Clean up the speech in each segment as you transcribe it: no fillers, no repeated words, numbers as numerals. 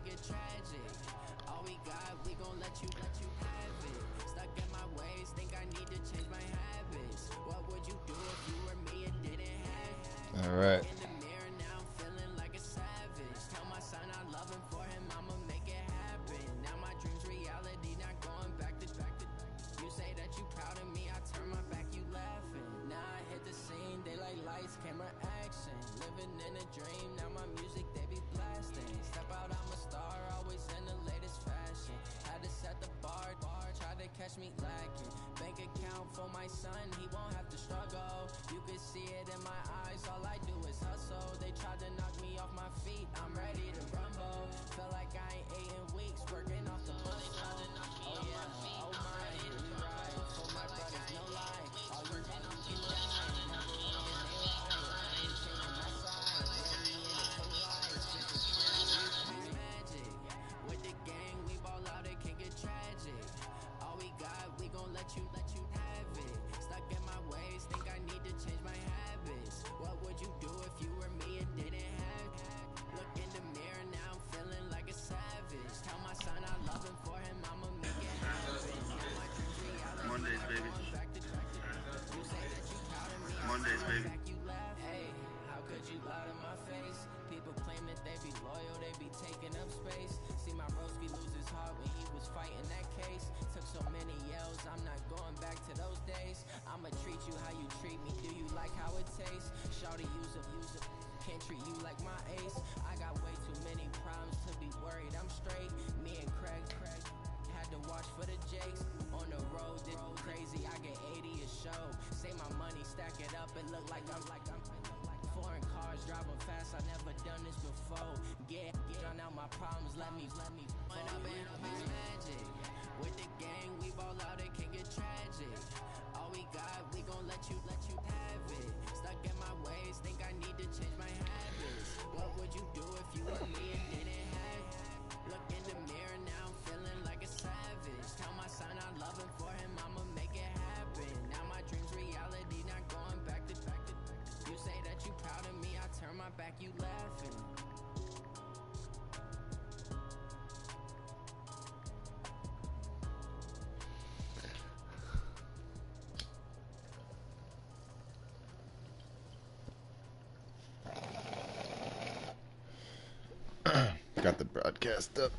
get tragic. All we got, we gon' let you have it. Stuck in my ways, think I need to change my habits. What would you do if you were me and didn't have? All right. In the mirror now, I'm feeling like a savage. Tell my son I love him, for him I'ma make it happen. Now my dreams reality, not going back to. You say that you proud of me, I turn my back, you laughing. Now I hit the scene, daylight lights, camera action. Living in a dream, now my music they be blasting. Step out, I'm a star, always in the latest fashion. Had to set the bar, try to catch me lacking. Bank account for my son, he won't have to struggle. You can see it in my eyes, all I do is hustle. They tried to knock me off my feet, I'm ready to rumble. Feel like I ain't ate in weeks, working off the muscle. Oh yeah, oh my, we ride for my brothers, no lie. All you niggas keep lying, never thinking they lie. I ain't changing my side, ready in it for life. Magic, with the gang, we ball out, it can get tragic. All we got, we gon' let you have it. Stuck in my ways, think I need to change my habits. What would you do if you were me and didn't have? Look in the mirror now, I'm feeling like a savage. Tell my son I love him, for him I'ma make it happen. Now my dreams reality. Mondays, baby. You say that you proud of me, Mondays, baby. you laugh. Hey, how could you lie to my face? People claim that they be loyal, they be taking up space. See my broski lose his heart when he was fighting that case. Took so many yells, I'm not going back to those days. I'ma treat you how you treat me, do you like how it tastes? Shawty use up, can't treat you like my ace. I got way too many problems to be worried, I'm straight. Me and Craig had to watch for the Jakes. On the road, did crazy, I get 80 a show. Say my money, stack it up, it look like I'm foreign cars, driving fast, I never done this before. Get on out my problems, let me run up and up is magic. With the gang, we ball out, it can get tragic. All we got, we gon' let you have it. Stuck in my ways, think I need to change my habits. What would you do if you were me and didn't have? Look in the mirror now, I'm feeling like a savage. Tell my son I love him, for him I'ma make it happen. Now my dreams reality, not going back to. You say that you proud of me, I turn my back, you laughing. Got the broadcast up.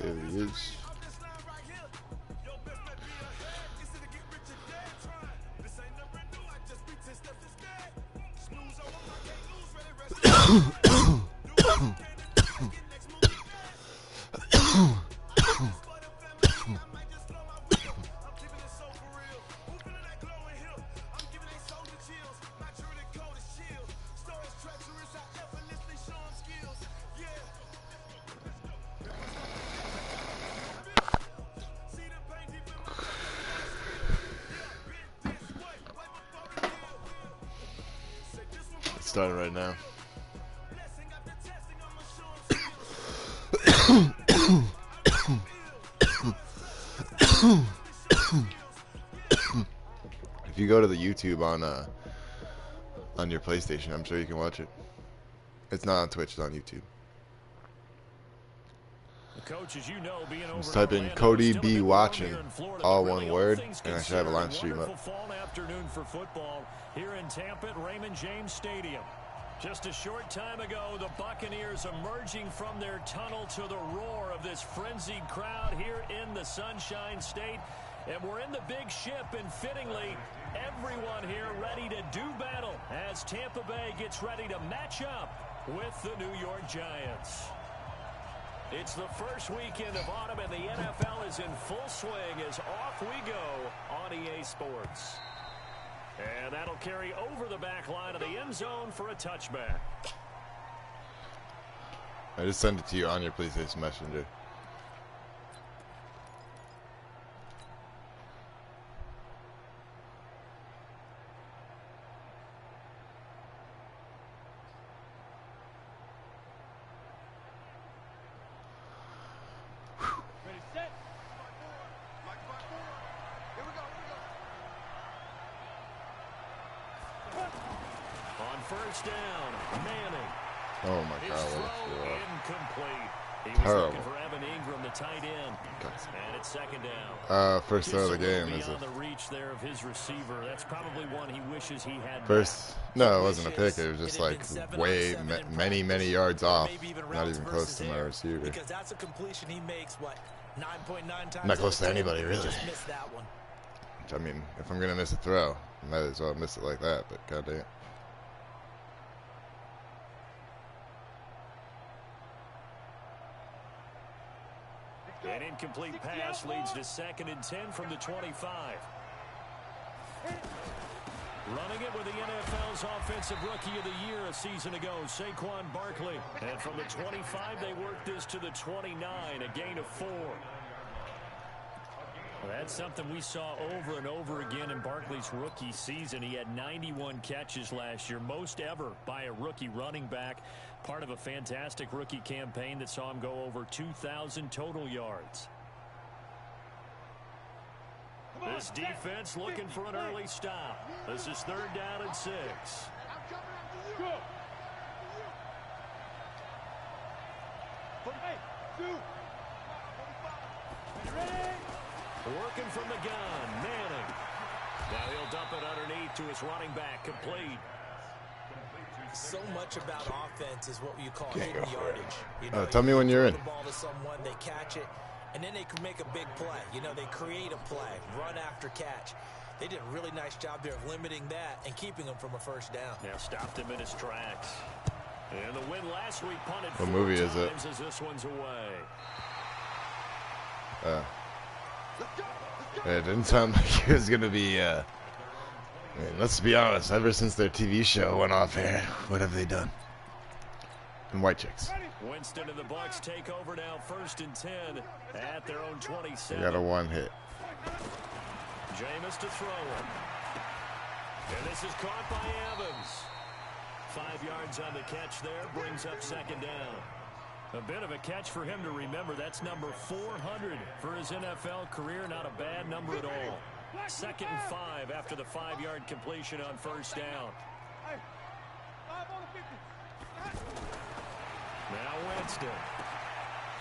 There he is. starting right now. If you go to the YouTube on your PlayStation, I'm sure you can watch it. It's not on Twitch, it's on YouTube. Coach, as you know, just type in Cody B watching, all one word, and I should have a live stream up. Fall afternoon for football here in Tampa at Raymond James Stadium. Just a short time ago, the Buccaneers emerging from their tunnel to the roar of this frenzied crowd here in the Sunshine State. And we're in the big ship, and fittingly, everyone here ready to do battle as Tampa Bay gets ready to match up with the New York Giants. It's the first weekend of autumn, and the NFL is in full swing as off we go on EA Sports. And that'll carry over the back line of the end zone for a touchback. I just sent it to you on your PlayStation Messenger. First down, Manning. Oh my God, Incomplete. He was terrible. Looking for Evan Ingram, the tight end. And it's second down. First throw of the game is the reach there of his receiver. That's probably one he wishes he had. First. No, it wasn't a pick. It was just like way many yards off. Not even close to my receiver. Because that's a completion he makes, what, 9.9 times. Not close to anybody, really. Just missed that one. I mean, if I'm gonna miss a throw, I might as well miss it like that. But goddamn. An incomplete pass leads to 2nd and 10 from the 25. Running it with the NFL's Offensive Rookie of the Year a season ago, Saquon Barkley. And from the 25, they work this to the 29, a gain of 4. Well, that's something we saw over and over again in Barkley's rookie season. He had 91 catches last year, most ever by a rookie running back. Part of a fantastic rookie campaign that saw him go over 2,000 total yards. This defense looking for an early stop. This is 3rd down and 6. Working from the gun, Manning. Now he'll dump it underneath to his running back, complete. So much about offense is what you call hidden yardage. You know, tell me when you're in. The ball to someone, they catch it, and then they can make a big play. You know, they create a play, run after catch. They did a really nice job there of limiting that and keeping them from a first down. Now stopped him in his tracks. And the win last week punted what movie is it? as this one's away. It didn't sound like it was gonna be. I mean, let's be honest. Ever since their TV show went off air, what have they done? And White Chicks. Winston and the Bucs take over now, 1st and 10 at their own 27. They got a one hit. Jameis to throw it. And this is caught by Evans. 5 yards on the catch there, brings up 2nd down. A bit of a catch for him to remember. That's number 400 for his NFL career. Not a bad number at all. 2nd and 5 after the 5-yard completion on 1st down. Now Winston.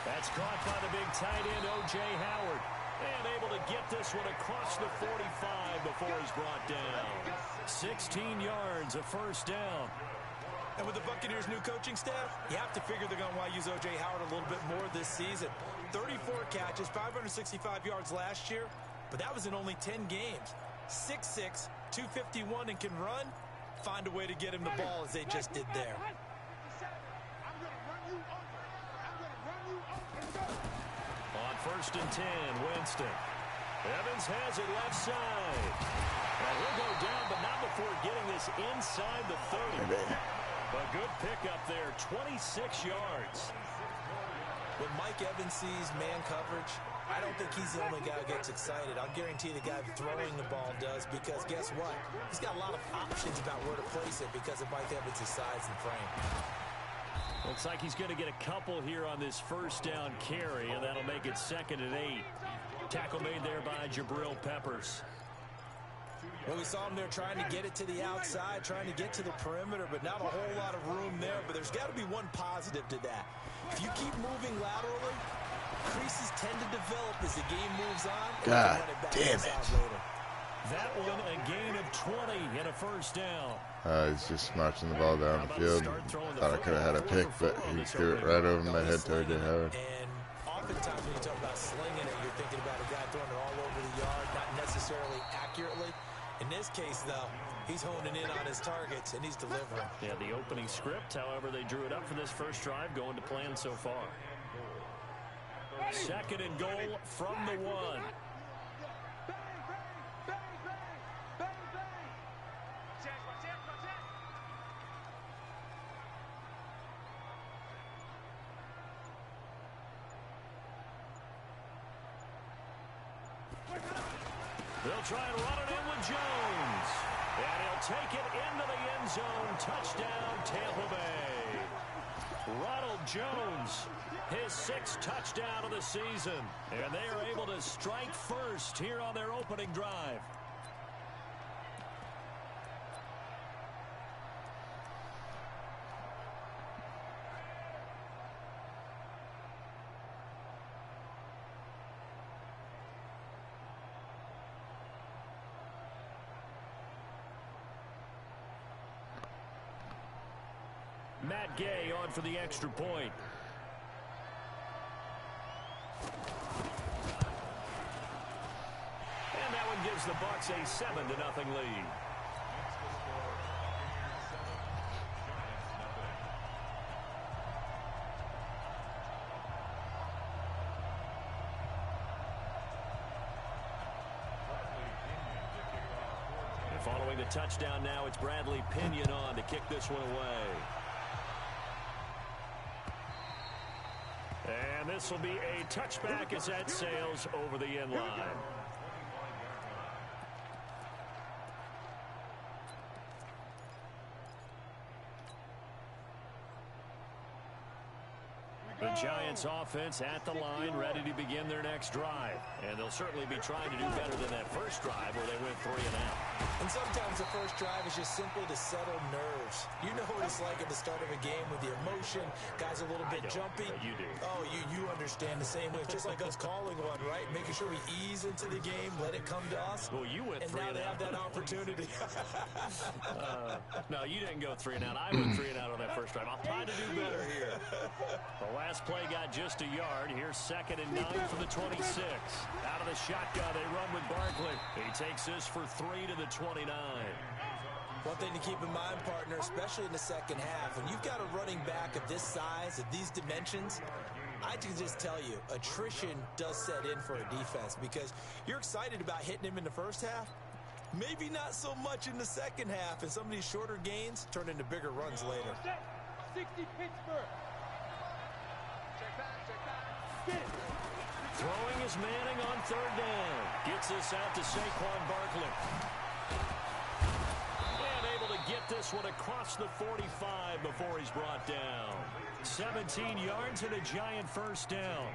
That's caught by the big tight end, O.J. Howard. And able to get this one across the 45 before he's brought down. 16 yards, a 1st down. And with the Buccaneers' new coaching staff, you have to figure they're going to want to use O.J. Howard a little bit more this season. 34 catches, 565 yards last year, but that was in only 10 games. 6'6", 251, and can run. Find a way to get him the ball as they just did there. On 1st and 10, Winston. Evans has it left side. And he'll go down, but not before getting this inside the 30. A good pickup there, 26 yards. When Mike Evans sees man coverage, I don't think he's the only guy who gets excited. I'll guarantee the guy throwing the ball does, because guess what? He's got a lot of options about where to place it because of Mike Evans' size and frame. Looks like he's going to get a couple here on this first down carry, and that'll make it 2nd and 8. Tackle made there by Jabril Peppers. Well, we saw him there trying to get it to the outside, trying to get to the perimeter, but not a whole lot of room there. But there's got to be one positive to that. If you keep moving laterally, creases tend to develop as the game moves on. God damn it. That one, a gain of 20 and a first down. He's just marching the ball down the field. Thought I could have had a pick, but he threw it right over my head to O.J. Howard. And oftentimes when you talk about slinging it, you're thinking about a guy throwing it all over the yard, not necessarily accurately. In this case, though, he's honing in on his targets, and he's delivering. Yeah, the opening script, however, they drew it up for this first drive, going to plan so far. 2nd and goal from the 1. They'll try and run it in with Jones. And he'll take it into the end zone. Touchdown, Tampa Bay. Ronald Jones, his 6th touchdown of the season. And they are able to strike first here on their opening drive. Matt Gay on for the extra point. And that one gives the Bucs a 7-0 lead. And following the touchdown now, it's Bradley Pinion on to kick this one away. And this will be a touchback as that sails over the end line. The Giants offense at the line, ready to begin their next drive. And they'll certainly be trying to do better than that first drive where they went 3 and out. And sometimes the first drive is just simply to settle nerves. You know what it's like at the start of a game with the emotion. Guys a little bit jumpy. You do. Oh, you understand the same way. It's just like us calling one, right? Making sure we ease into the game, let it come to us. Well, you went 3 and out. And now they have that opportunity. No, you didn't go 3 and out. I went 3 and out on that first drive. I'll try to do better here. The last play got just a yard. Here's 2nd and 9 from the 26. Out of the shotgun, they run with Barkley. He takes this for 3 to the 29. One thing to keep in mind, partner, especially in the second half, when you've got a running back of this size, of these dimensions, I can just tell you, attrition does set in for a defense because you're excited about hitting him in the first half. Maybe not so much in the second half, and some of these shorter gains turn into bigger runs later. 60 Pittsburgh. Throwing is Manning on 3rd down. Gets this out to Saquon Barkley. And able to get this one across the 45 before he's brought down. 17 yards and a Giant first down.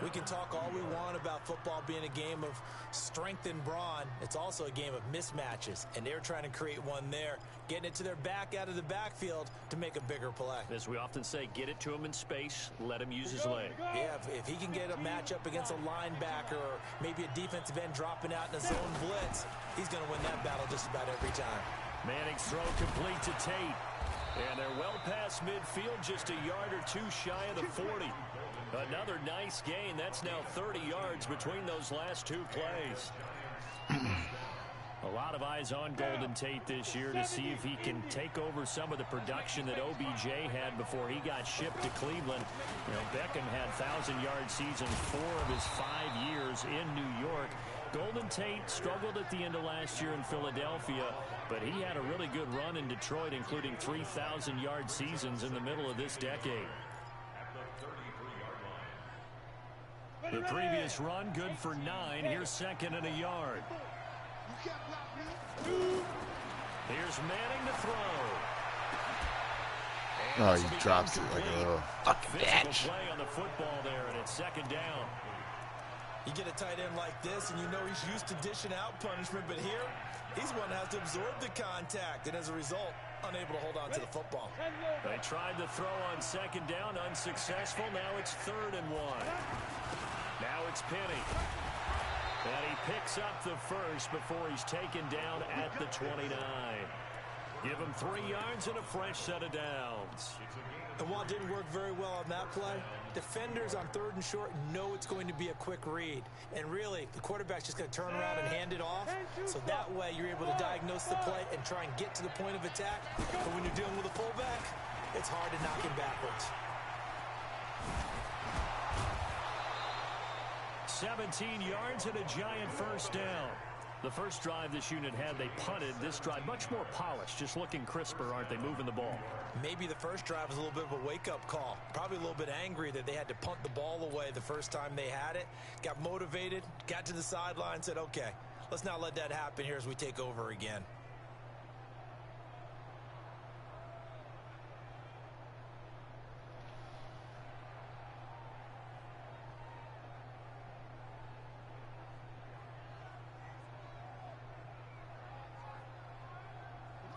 We can talk all we want about football being a game of strength and brawn. It's also a game of mismatches, and they're trying to create one there, getting it to their back out of the backfield to make a bigger play. As we often say, get it to him in space, let him use his leg. Yeah, if he can get a matchup against a linebacker or maybe a defensive end dropping out in a zone blitz, he's going to win that battle just about every time. Manning's throw complete to Tate. And they're well past midfield, just a yard or 2 shy of the 40. Another nice gain. That's now 30 yards between those last 2 plays. A lot of eyes on Golden Tate this year to see if he can take over some of the production that OBJ had before he got shipped to Cleveland. You know, Beckham had 1,000-yard season 4 of his 5 years in New York. Golden Tate struggled at the end of last year in Philadelphia, but he had a really good run in Detroit, including 3,000-yard seasons in the middle of this decade. The previous run, good for 9. Here's second and a yard. Here's Manning to throw. Oh, he drops it like a little fucking bitch. Play on the football there, and it's second down. You get a tight end like this, and you know he's used to dishing out punishment, but here, he's one that has to absorb the contact, and as a result, unable to hold on to the football. They tried to throw on second down, unsuccessful. Now it's 3rd and 1. Now it's Penny. And he picks up the first before he's taken down at the 29. Give him 3 yards and a fresh set of downs. And while it didn't work very well on that play, defenders on 3rd and short know it's going to be a quick read. And really, the quarterback's just going to turn around and hand it off. So that way, you're able to diagnose the play and try and get to the point of attack. But when you're dealing with a fullback, it's hard to knock him backwards. 17 yards and a giant first down. The first drive this unit had, they punted. This drive, much more polished, just looking crisper, aren't they, moving the ball? Maybe the first drive was a little bit of a wake-up call. Probably a little bit angry that they had to punt the ball away the first time they had it. Got motivated, got to the sideline, said, okay, let's not let that happen here as we take over again.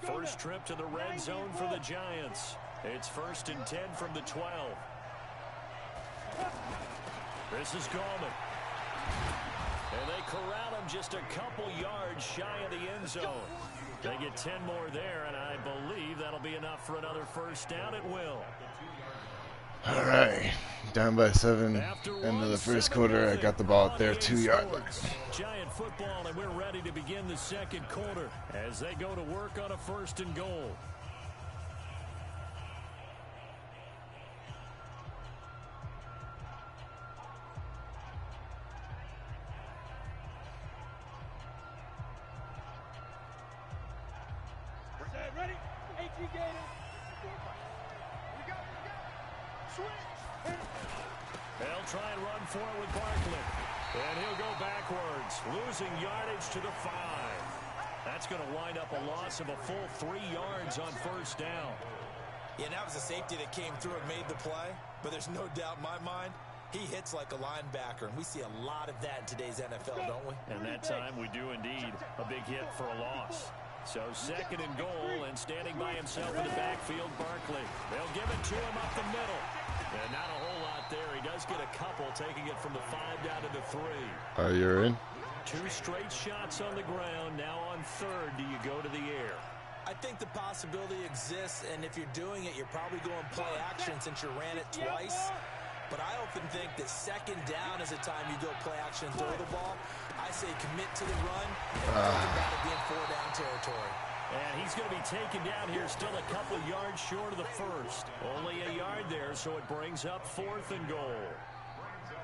First trip to the red zone for the Giants. It's 1st and 10 from the 12. This is Gallman. And they corral him just a couple yards shy of the end zone. They get 10 more there, and I believe that'll be enough for another first down. It will. All right, down by 7. End of the first quarter. I got the ball out there, 2-yard line. Giant football, and we're ready to begin the second quarter as they go to work on a 1st and goal. Ready? 18 Gators. They'll try and run for it with Barkley. And he'll go backwards, losing yardage to the 5. That's going to wind up a loss of a full 3 yards on first down. Yeah, and that was a safety that came through and made the play. But there's no doubt in my mind, he hits like a linebacker. And we see a lot of that in today's NFL, don't we? And that time we do indeed. A big hit for a loss. So 2nd and goal, and standing by himself in the backfield, Barkley. They'll give it to him up the middle. And not a whole lot there. He does get a couple, taking it from the 5 down to the 3. You're in? 2 straight shots on the ground. Now on 3rd, do you go to the air? I think the possibility exists, and if you're doing it, you're probably going play action since you ran it twice. But I often think that 2nd down is a time you go play action and throw the ball. I say commit to the run and think about it being 4-down territory. And he's going to be taken down here, still a couple yards short of the 1st. Only a yard there, so it brings up 4th and goal.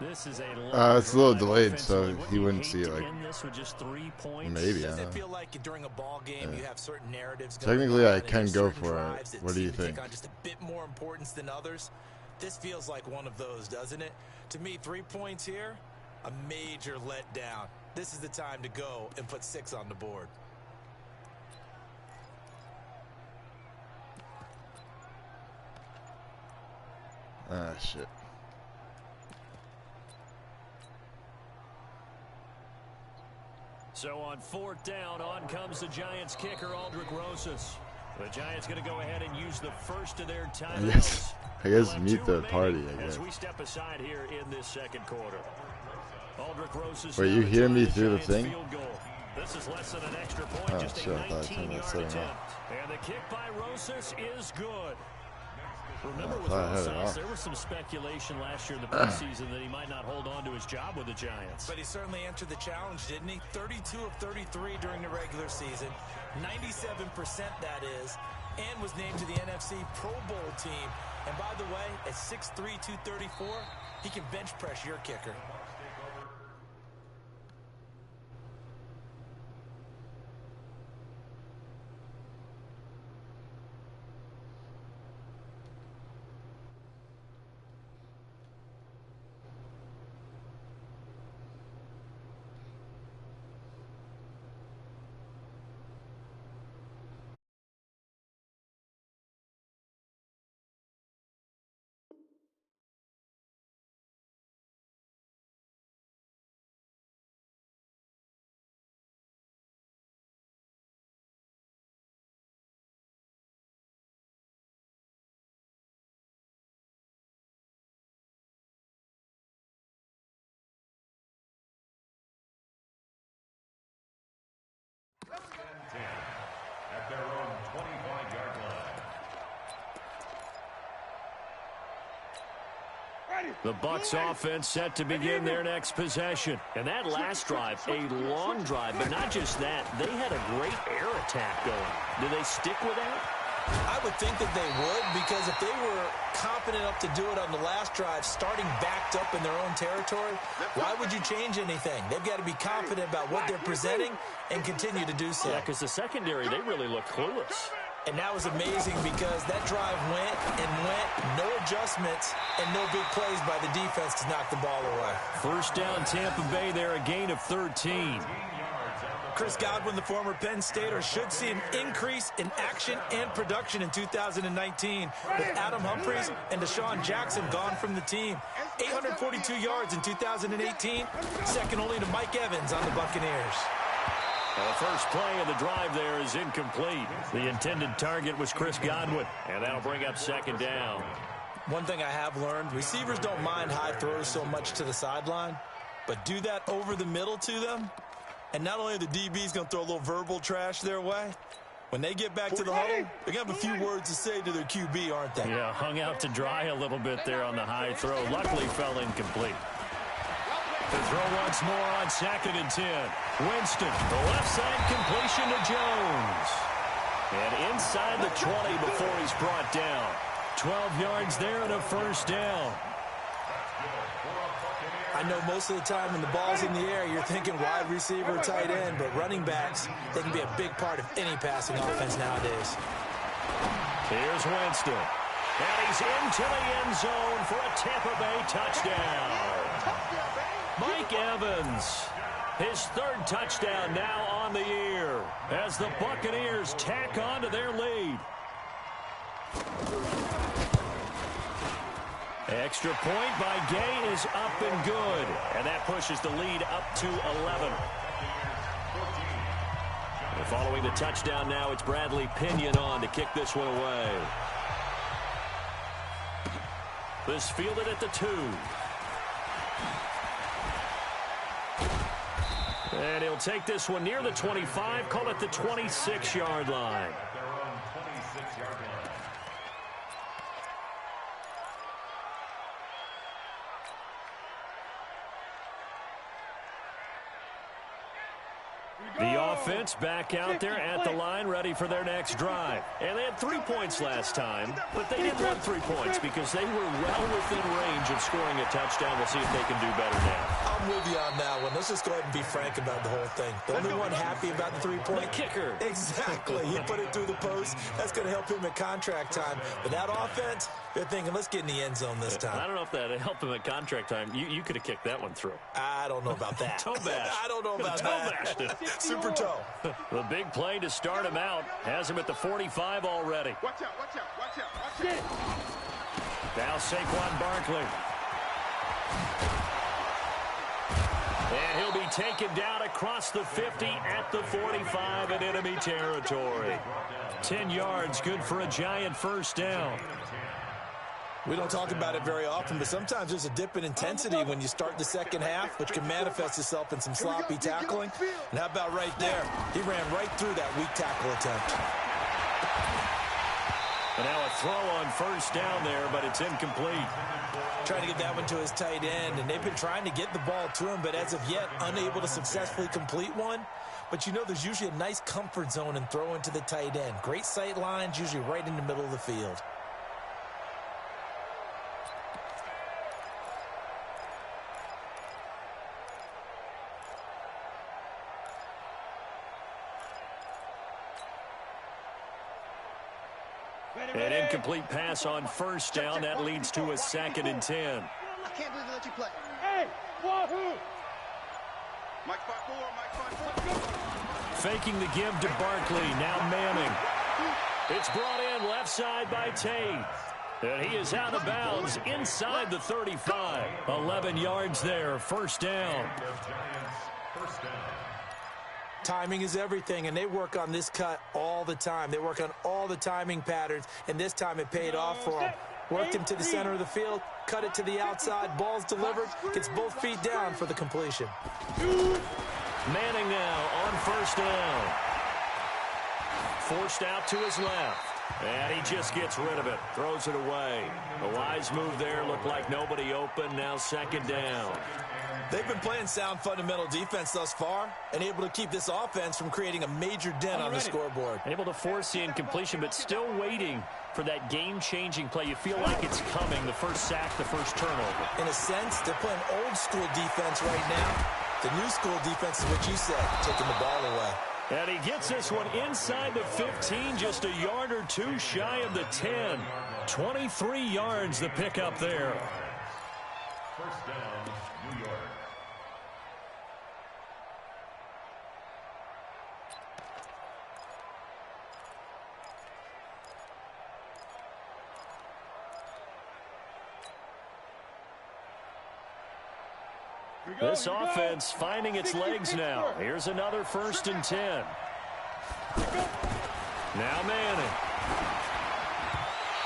This is it's a little delayed, so he wouldn't see it. Like, this with just 3 points. Maybe, Does it feel like during a ball game you have certain narratives? Technically, I can go for it. What do you think? Take on just a bit more importance than others. This feels like one of those, doesn't it? To me, 3 points here, a major letdown. This is the time to go and put 6 on the board. Ah, shit. So on 4th down, on comes the Giants kicker, Aldrich Rosas. The Giants going to go ahead and use the first of their timeouts. I guess meet the party, I guess. As we step aside here in this second quarter. Aldrich Rosas. Wait, you hear me through the thing? This is less than an extra point, just a 19-yard attempt. And the kick by Rosas is good. Remember with Rosas, there was some speculation last year in the preseason that he might not hold on to his job with the Giants. But he certainly answered the challenge, didn't he? 32 of 33 during the regular season, 97% that is, and was named to the NFC Pro Bowl team. And by the way, at 6'3", 234, he can bench press your kicker. The Bucs offense set to begin their next possession. And that last drive, a long drive, but not just that. They had a great air attack going. Do they stick with that? I would think that they would, because if they were confident enough to do it on the last drive, starting backed up in their own territory, why would you change anything? They've got to be confident about what they're presenting and continue to do so. Yeah, because the secondary, they really looked clueless. And that was amazing because that drive went and went, no adjustments, and no big plays by the defense to knock the ball away. First down, Tampa Bay there, a gain of 13. Chris Godwin, the former Penn Stater, should see an increase in action and production in 2019 with Adam Humphries and Deshaun Jackson gone from the team. 842 yards in 2018, second only to Mike Evans on the Buccaneers. The first play of the drive there is incomplete. The intended target was Chris Godwin, and that'll bring up second down. One thing I have learned, receivers don't mind high throws so much to the sideline, but do that over the middle to them, and not only are the DBs going to throw a little verbal trash their way, when they get back to the huddle, they're going to have a few words to say to their QB, aren't they? Yeah, hung out to dry a little bit there on the high throw. Luckily fell incomplete. To throw once more on 2nd and 10. Winston, the left side completion to Jones. And inside the 20 before he's brought down. 12 yards there and a first down. I know most of the time when the ball's in the air, you're thinking wide receiver, tight end, but running backs, they can be a big part of any passing offense nowadays. Here's Winston. And he's into the end zone for a Tampa Bay touchdown. Mike Evans, his third touchdown now on the year as the Buccaneers tack on to their lead. Extra point by Gay is up and good, and that pushes the lead up to 11. And following the touchdown now, it's Bradley Pinion on to kick this one away. This fielded at the 2. And he'll take this one near the 25, call it the 26-yard line. The offense back out there at the line, ready for their next drive. And they had 3 points last time, but they didn't want 3 points because they were well within range of scoring a touchdown. We'll see if they can do better now. I'm with you on that one. Let's just go ahead and be frank about the whole thing. The only one happy about the 3-point. The kicker. Exactly. He put it through the post. That's going to help him at contract time. But that offense, they're thinking, let's get in the end zone this time. I don't know if that helped him at contract time. You could have kicked that one through. I don't know about that. Toe bash. I don't know about toe that. Bashed it. Super toe. The big play to start him out has him at the 45 already. Watch out, watch out, watch out, watch out. Now Saquon Barkley. And he'll be taken down across the 50 at the 45 in enemy territory. 10 yards, good for a giant first down. We don't talk about it very often, but sometimes there's a dip in intensity when you start the second half, which can manifest itself in some sloppy tackling. And how about right there? He ran right through that weak tackle attempt. And now a throw on first down there, but it's incomplete. Trying to get that one to his tight end, and they've been trying to get the ball to him, but as of yet, unable to successfully complete one. But you know there's usually a nice comfort zone in throwing to the tight end. Great sight lines, usually right in the middle of the field. An incomplete pass on first down. That leads to a 2nd and 10. I can't believe they let you play. Hey, wahoo! Mike 5-4, Mike 5-4. Faking the give to Barkley. Now Manning. It's brought in left side by Tate. And he is out of bounds inside the 35. 11 yards there. First down. Timing is everything, and they work on this cut all the time. They work on all the timing patterns, and this time it paid off for them. Worked him to the center of the field, cut it to the outside, ball's delivered, gets both feet down for the completion. Manning now on first down. Forced out to his left. And he just gets rid of it. Throws it away. A wise move there. Looked like nobody open. Now second down. They've been playing sound fundamental defense thus far and able to keep this offense from creating a major dent on the scoreboard. Able to force the incompletion, but still waiting for that game-changing play. You feel like it's coming. The first sack, the first turnover. In a sense, they're playing old-school defense right now. The new school defense is what you said, taking the ball away. And he gets this one inside the 15, just a yard or two shy of the 10. 23 yards the pickup there. First down, New York. This offense finding its legs now. Here's another 1st and 10. Now Manning.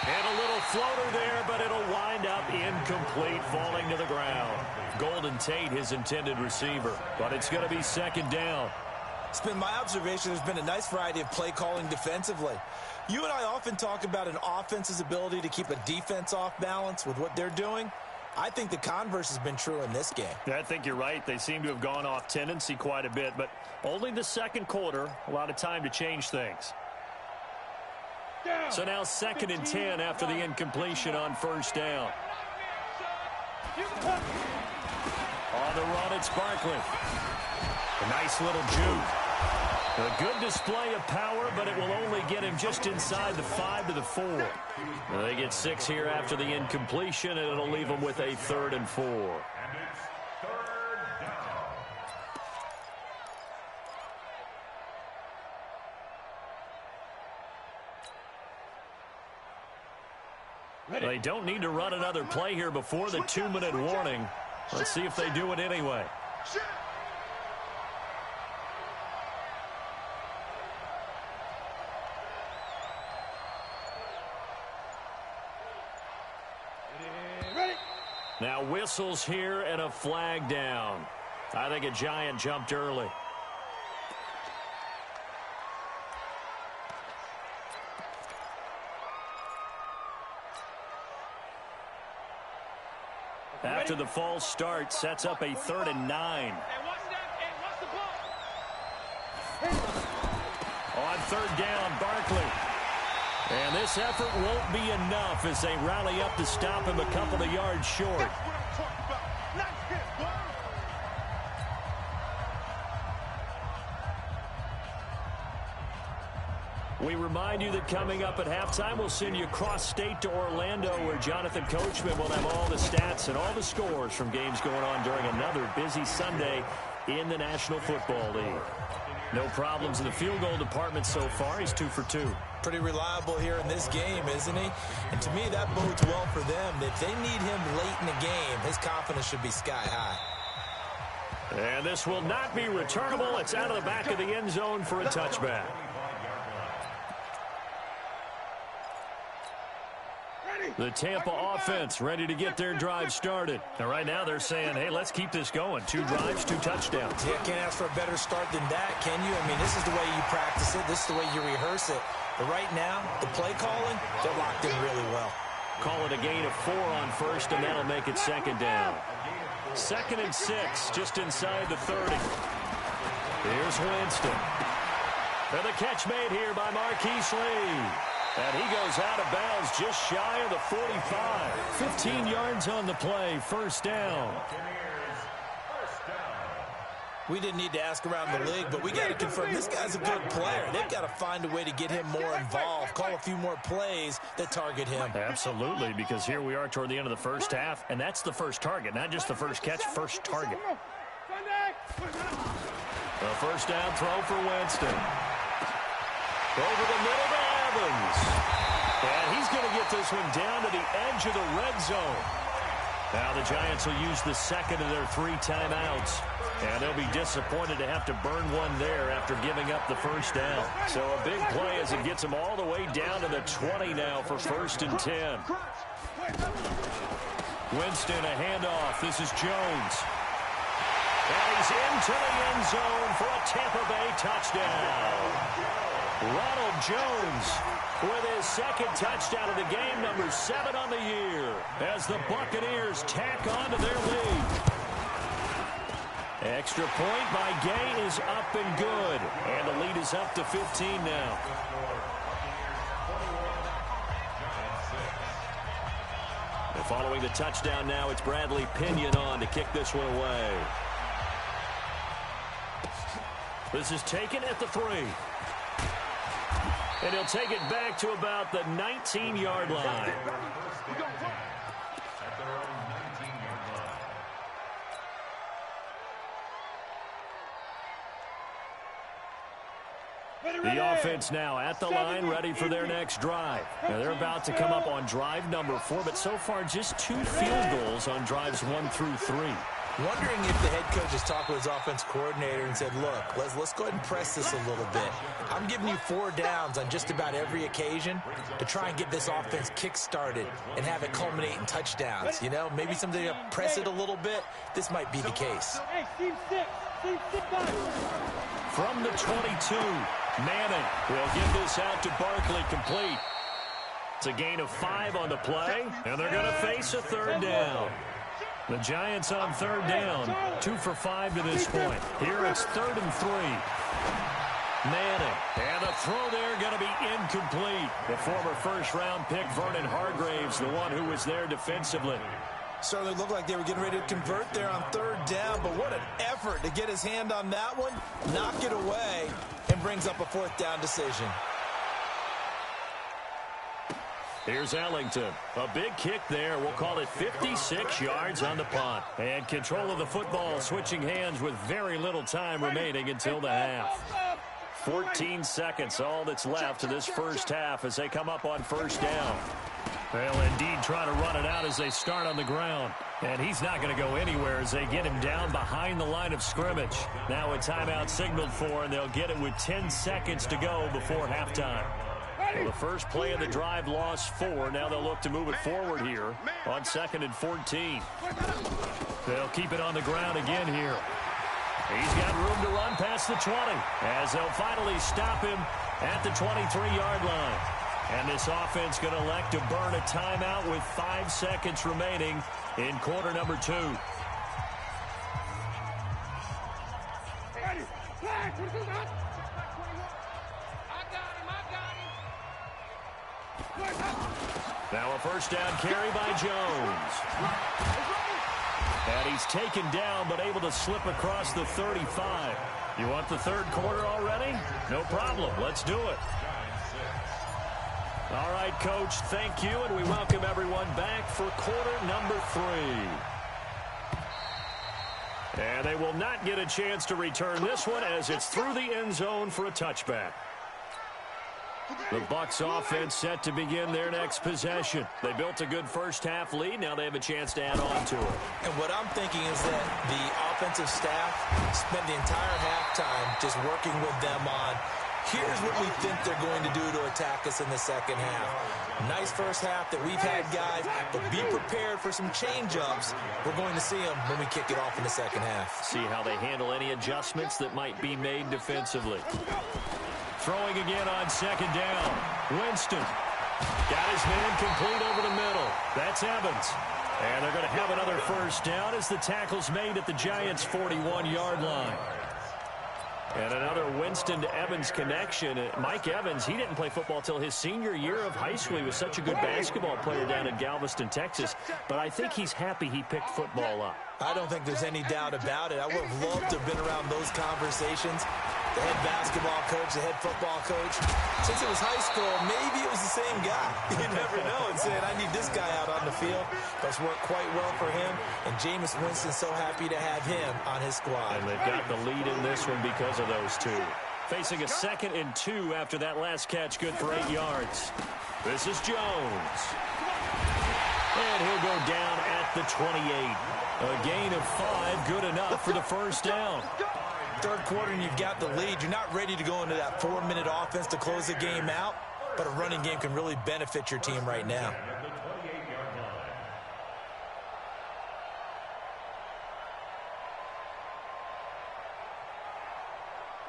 And a little floater there, but it'll wind up incomplete, falling to the ground. Golden Tate, his intended receiver, but it's going to be second down. It's been my observation there's been a nice variety of play calling defensively. You and I often talk about an offense's ability to keep a defense off balance with what they're doing. I think the converse has been true in this game. I think you're right. They seem to have gone off tendency quite a bit, but only the second quarter, a lot of time to change things. So now 2nd and 10 after the incompletion on 1st down. On the run, it's Barkley. A nice little juke. A good display of power, but it will only get him just inside the 5 to the 4. They get 6 here after the incompletion, and it'll leave them with a 3rd and 4. And it's 3rd down. They don't need to run another play here before the 2-minute warning. Let's see if they do it anyway. Now whistles here and a flag down. I think a Giant jumped early. After the false start, sets up a 3rd and 9. On 3rd down, Barkley. And this effort won't be enough as they rally up to stop him a couple of yards short. We remind you that coming up at halftime, we'll send you cross-state to Orlando, where Jonathan Coachman will have all the stats and all the scores from games going on during another busy Sunday in the National Football League. No problems in the field goal department so far. He's 2 for 2. Pretty reliable here in this game, isn't he? And to me, that bodes well for them. If they need him late in the game, his confidence should be sky high. And this will not be returnable. It's out of the back of the end zone for a touchback. The Tampa offense ready to get their drive started. And right now they're saying, hey, let's keep this going. 2 drives, 2 touchdowns. Yeah, can't ask for a better start than that, can you? I mean, this is the way you practice it. This is the way you rehearse it. But right now, the play calling, they're locked in really well. Call it a gain of 4 on 1st, and that'll make it 2nd down. 2nd and 6, just inside the 30. Here's Winston. And the catch made here by Marquise Lee. And he goes out of bounds just shy of the 45. 15 yards on the play, 1st down. We didn't need to ask around the league, but we got to confirm this guy's a good player. They've got to find a way to get him more involved, call a few more plays that target him. Absolutely, because here we are toward the end of the first half, and that's the first target, not just the first catch, first target. The 1st down throw for Winston. Over the middle to Evans. And he's going to get this one down to the edge of the red zone. Now the Giants will use the 2nd of their 3 timeouts. And they'll be disappointed to have to burn one there after giving up the 1st down. So a big play as it gets them all the way down to the 20 now for 1st and 10. Winston, a handoff. This is Jones. And he's into the end zone for a Tampa Bay touchdown. Ronald Jones with his second touchdown of the game, number 7 on the year, as the Buccaneers tack on to their lead. Extra point by Gay is up and good, and the lead is up to 15 now. And following the touchdown now, it's Bradley Pinion on to kick this one away. This is taken at the 3. And he'll take it back to about the 19-yard line. The offense now at the line, ready for their next drive. Now they're about to come up on drive number 4, but so far just 2 field goals on drives 1 through 3. Wondering if the head coach has talked with his offense coordinator and said, look, let's go ahead and press this a little bit. I'm giving you 4 downs on just about every occasion to try and get this offense kick-started and have it culminate in touchdowns. You know, maybe something to press it a little bit. This might be the case. From the 22, Manning will get this out to Barkley complete. It's a gain of 5 on the play, and they're going to face a 3rd down. The Giants on 3rd down, 2 for 5 to this point. Here it's 3rd and 3. Manning, and the throw there going to be incomplete. The former first-round pick, Vernon Hargraves, the one who was there defensively. Certainly looked like they were getting ready to convert there on 3rd down, but what an effort to get his hand on that one, knock it away, and brings up a 4th down decision. Here's Ellington. A big kick there. We'll call it 56 yards on the punt. And control of the football switching hands with very little time remaining until the half. 14 seconds, all that's left of this first half as they come up on 1st down. They'll indeed try to run it out as they start on the ground. And he's not going to go anywhere as they get him down behind the line of scrimmage. Now a timeout signaled for, and they'll get it with 10 seconds to go before halftime. Well, the first play of the drive lost 4. Now they'll look to move it forward here on 2nd and 14. They'll keep it on the ground again here. He's got room to run past the 20 as they'll finally stop him at the 23-yard line. And this offense going to elect to burn a timeout with 5 seconds remaining in quarter number 2. Now a first down carry by Jones. And he's taken down but able to slip across the 35. You want the 3rd quarter already? No problem. Let's do it. All right, Coach, thank you, and we welcome everyone back for quarter number 3. And they will not get a chance to return this one as it's through the end zone for a touchback. The Bucs offense set to begin their next possession. They built a good first-half lead. Now they have a chance to add on to it. And what I'm thinking is that the offensive staff spent the entire halftime just working with them on, here's what we think they're going to do to attack us in the second half. Nice first half that we've had, guys, but be prepared for some change-ups. We're going to see them when we kick it off in the second half. See how they handle any adjustments that might be made defensively. Throwing again on 2nd down. Winston got his man complete over the middle. That's Evans. And they're going to have another first down as the tackle's made at the Giants' 41-yard line. And another Winston to Evans connection. Mike Evans, he didn't play football till his senior year of high school. He was such a good basketball player down in Galveston, Texas. But I think he's happy he picked football up. I don't think there's any doubt about it. I would have loved to have been around those conversations. The head basketball coach, the head football coach. Since it was high school, maybe it was the same guy. You never know. And saying, I need this guy out on the field. But it's worked quite well for him. And Jameis Winston's so happy to have him on his squad. And they've got the lead in this one because of those two. Facing a 2nd and 2 after that last catch, good for 8 yards. This is Jones. And he'll go down at the 28. A gain of 5, good enough for the first down. 3rd quarter and you've got the lead. You're not ready to go into that 4-minute offense to close the game out, but a running game can really benefit your team right now.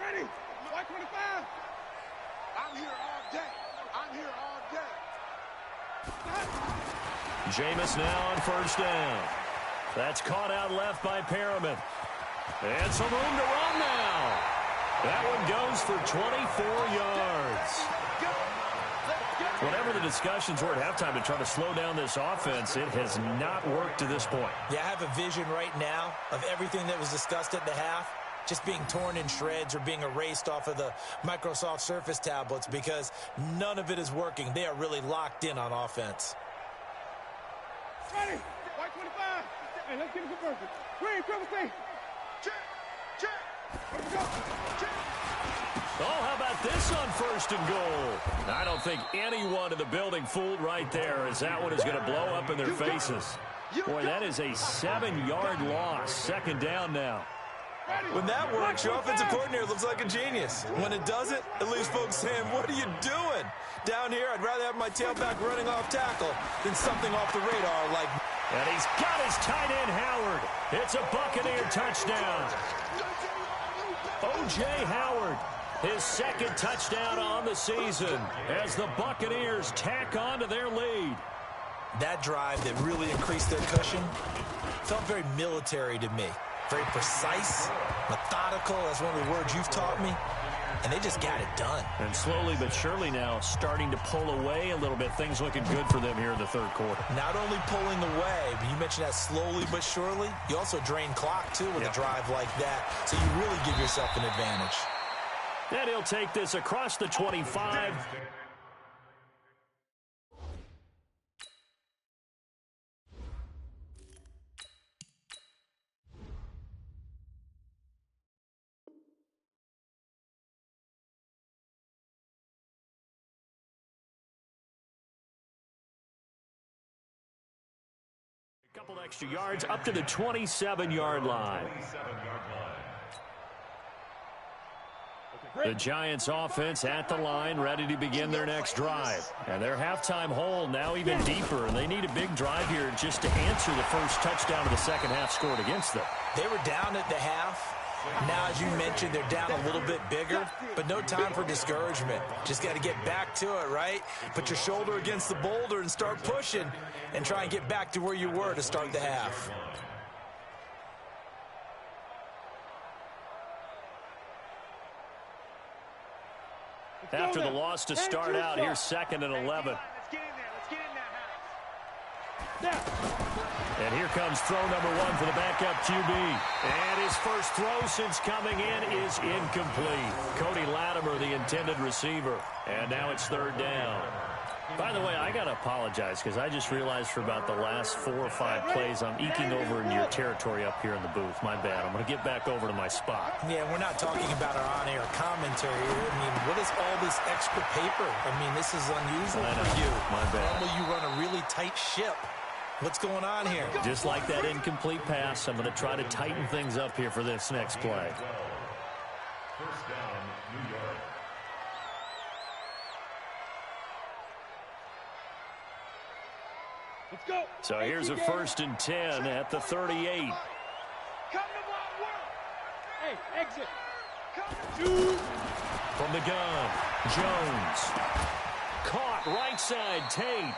Ready? 25. I'm here all day. I'm here all day. Jameis now on first down. That's caught out left by Perriman. And some room to run now. That one goes for 24 yards. Whatever the discussions were at halftime to try to slow down this offense, it has not worked to this point. Yeah, I have a vision right now of everything that was discussed at the half just being torn in shreds or being erased off of the Microsoft Surface tablets because none of it is working. They are really locked in on offense. Ready? White 25. Hey, let's get a conversion. Green, triple C. Check. Check. Let's go. Check. Oh, how about this on first and goal? I don't think anyone in the building fooled right there as that one is going to blow up in their faces. Boy, that is a 7-yard loss. Second down now. When that works, your offensive coordinator looks like a genius. When it doesn't, it leaves folks saying, what are you doing? Down here, I'd rather have my tailback running off tackle than something off the radar like... And he's got his tight end, Howard. It's a Buccaneer touchdown. O.J. Howard, his second touchdown on the season as the Buccaneers tack on to their lead. That drive that really increased their cushion felt very military to me. Very precise, methodical, that's one of the words you've taught me. And they just got it done. And slowly but surely now starting to pull away a little bit. Things looking good for them here in the third quarter. Not only pulling away, but you mentioned that slowly but surely. You also drain clock, too, with a drive like that. So you really give yourself an advantage. And he'll take this across the 25. Couple extra yards up to the 27-yard line. The Giants offense at the line, ready to begin their next drive. And their halftime hole now even deeper, and they need a big drive here just to answer the first touchdown of the second half scored against them. They were down at the half. Now, as you mentioned, they're down a little bit bigger, but no time for discouragement. Just got to get back to it, right? Put your shoulder against the boulder and start pushing and try and get back to where you were to start the half. After the loss to start out, here's 2nd and 11. Let's get in there. Let's get in that house. And here comes throw number 1 for the backup QB. And his first throw since coming in is incomplete. Cody Latimer, the intended receiver. And now it's 3rd down. By the way, I got to apologize because I just realized for about the last 4 or 5 plays I'm eking over into your territory up here in the booth. My bad. I'm going to get back over to my spot. Yeah, we're not talking about our on-air commentary. I mean, what is all this extra paper? I mean, this is unusual for you. My bad. Normally you run a really tight ship. What's going on here? Just like that incomplete pass, I'm going to try to tighten things up here for this next play. First down, New York. Let's go. So here's a 1st and 10 at the 38. Come to my work. Hey, exit. Come. From the gun, Jones. Caught right side, Tate.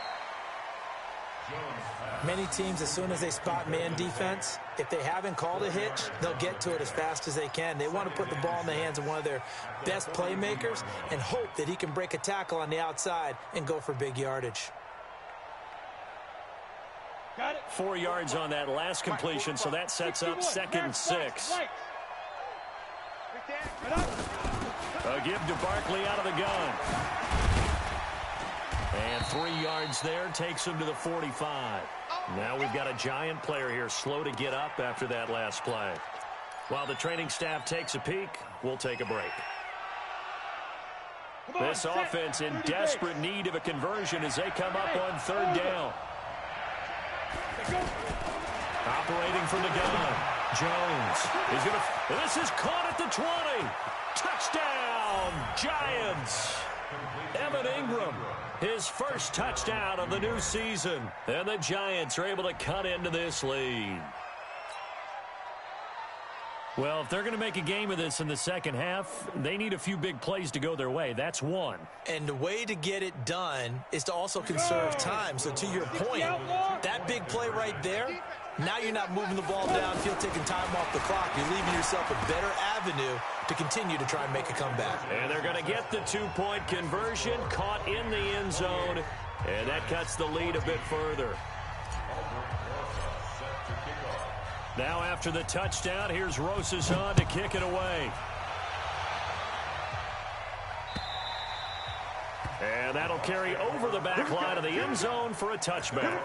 Many teams, as soon as they spot man defense, if they haven't called a hitch, they'll get to it as fast as they can. They want to put the ball in the hands of one of their best playmakers and hope that he can break a tackle on the outside and go for big yardage. Got it. 4 yards on that last completion, so that sets up 2nd and 6. A give to Barkley out of the gun. And 3 yards there takes him to the 45. Now we've got a Giant player here slow to get up after that last play. While the training staff takes a peek, we'll take a break. This offense in desperate need of a conversion as they come up on 3rd down. Operating from the gun. Jones is going to... This is caught at the 20. Touchdown, Giants. Evan Ingram, his first touchdown of the new season. And the Giants are able to cut into this lead. Well, if they're going to make a game of this in the second half, they need a few big plays to go their way. That's one. And the way to get it done is to also conserve time. So to your point, that big play right there, now you're not moving the ball downfield, taking time off the clock. You're leaving yourself a better avenue to continue to try and make a comeback. And they're going to get the two-point conversion, caught in the end zone, and that cuts the lead a bit further. Now after the touchdown, here's Rosas on to kick it away. And that'll carry over the back line of the end zone for a touchback.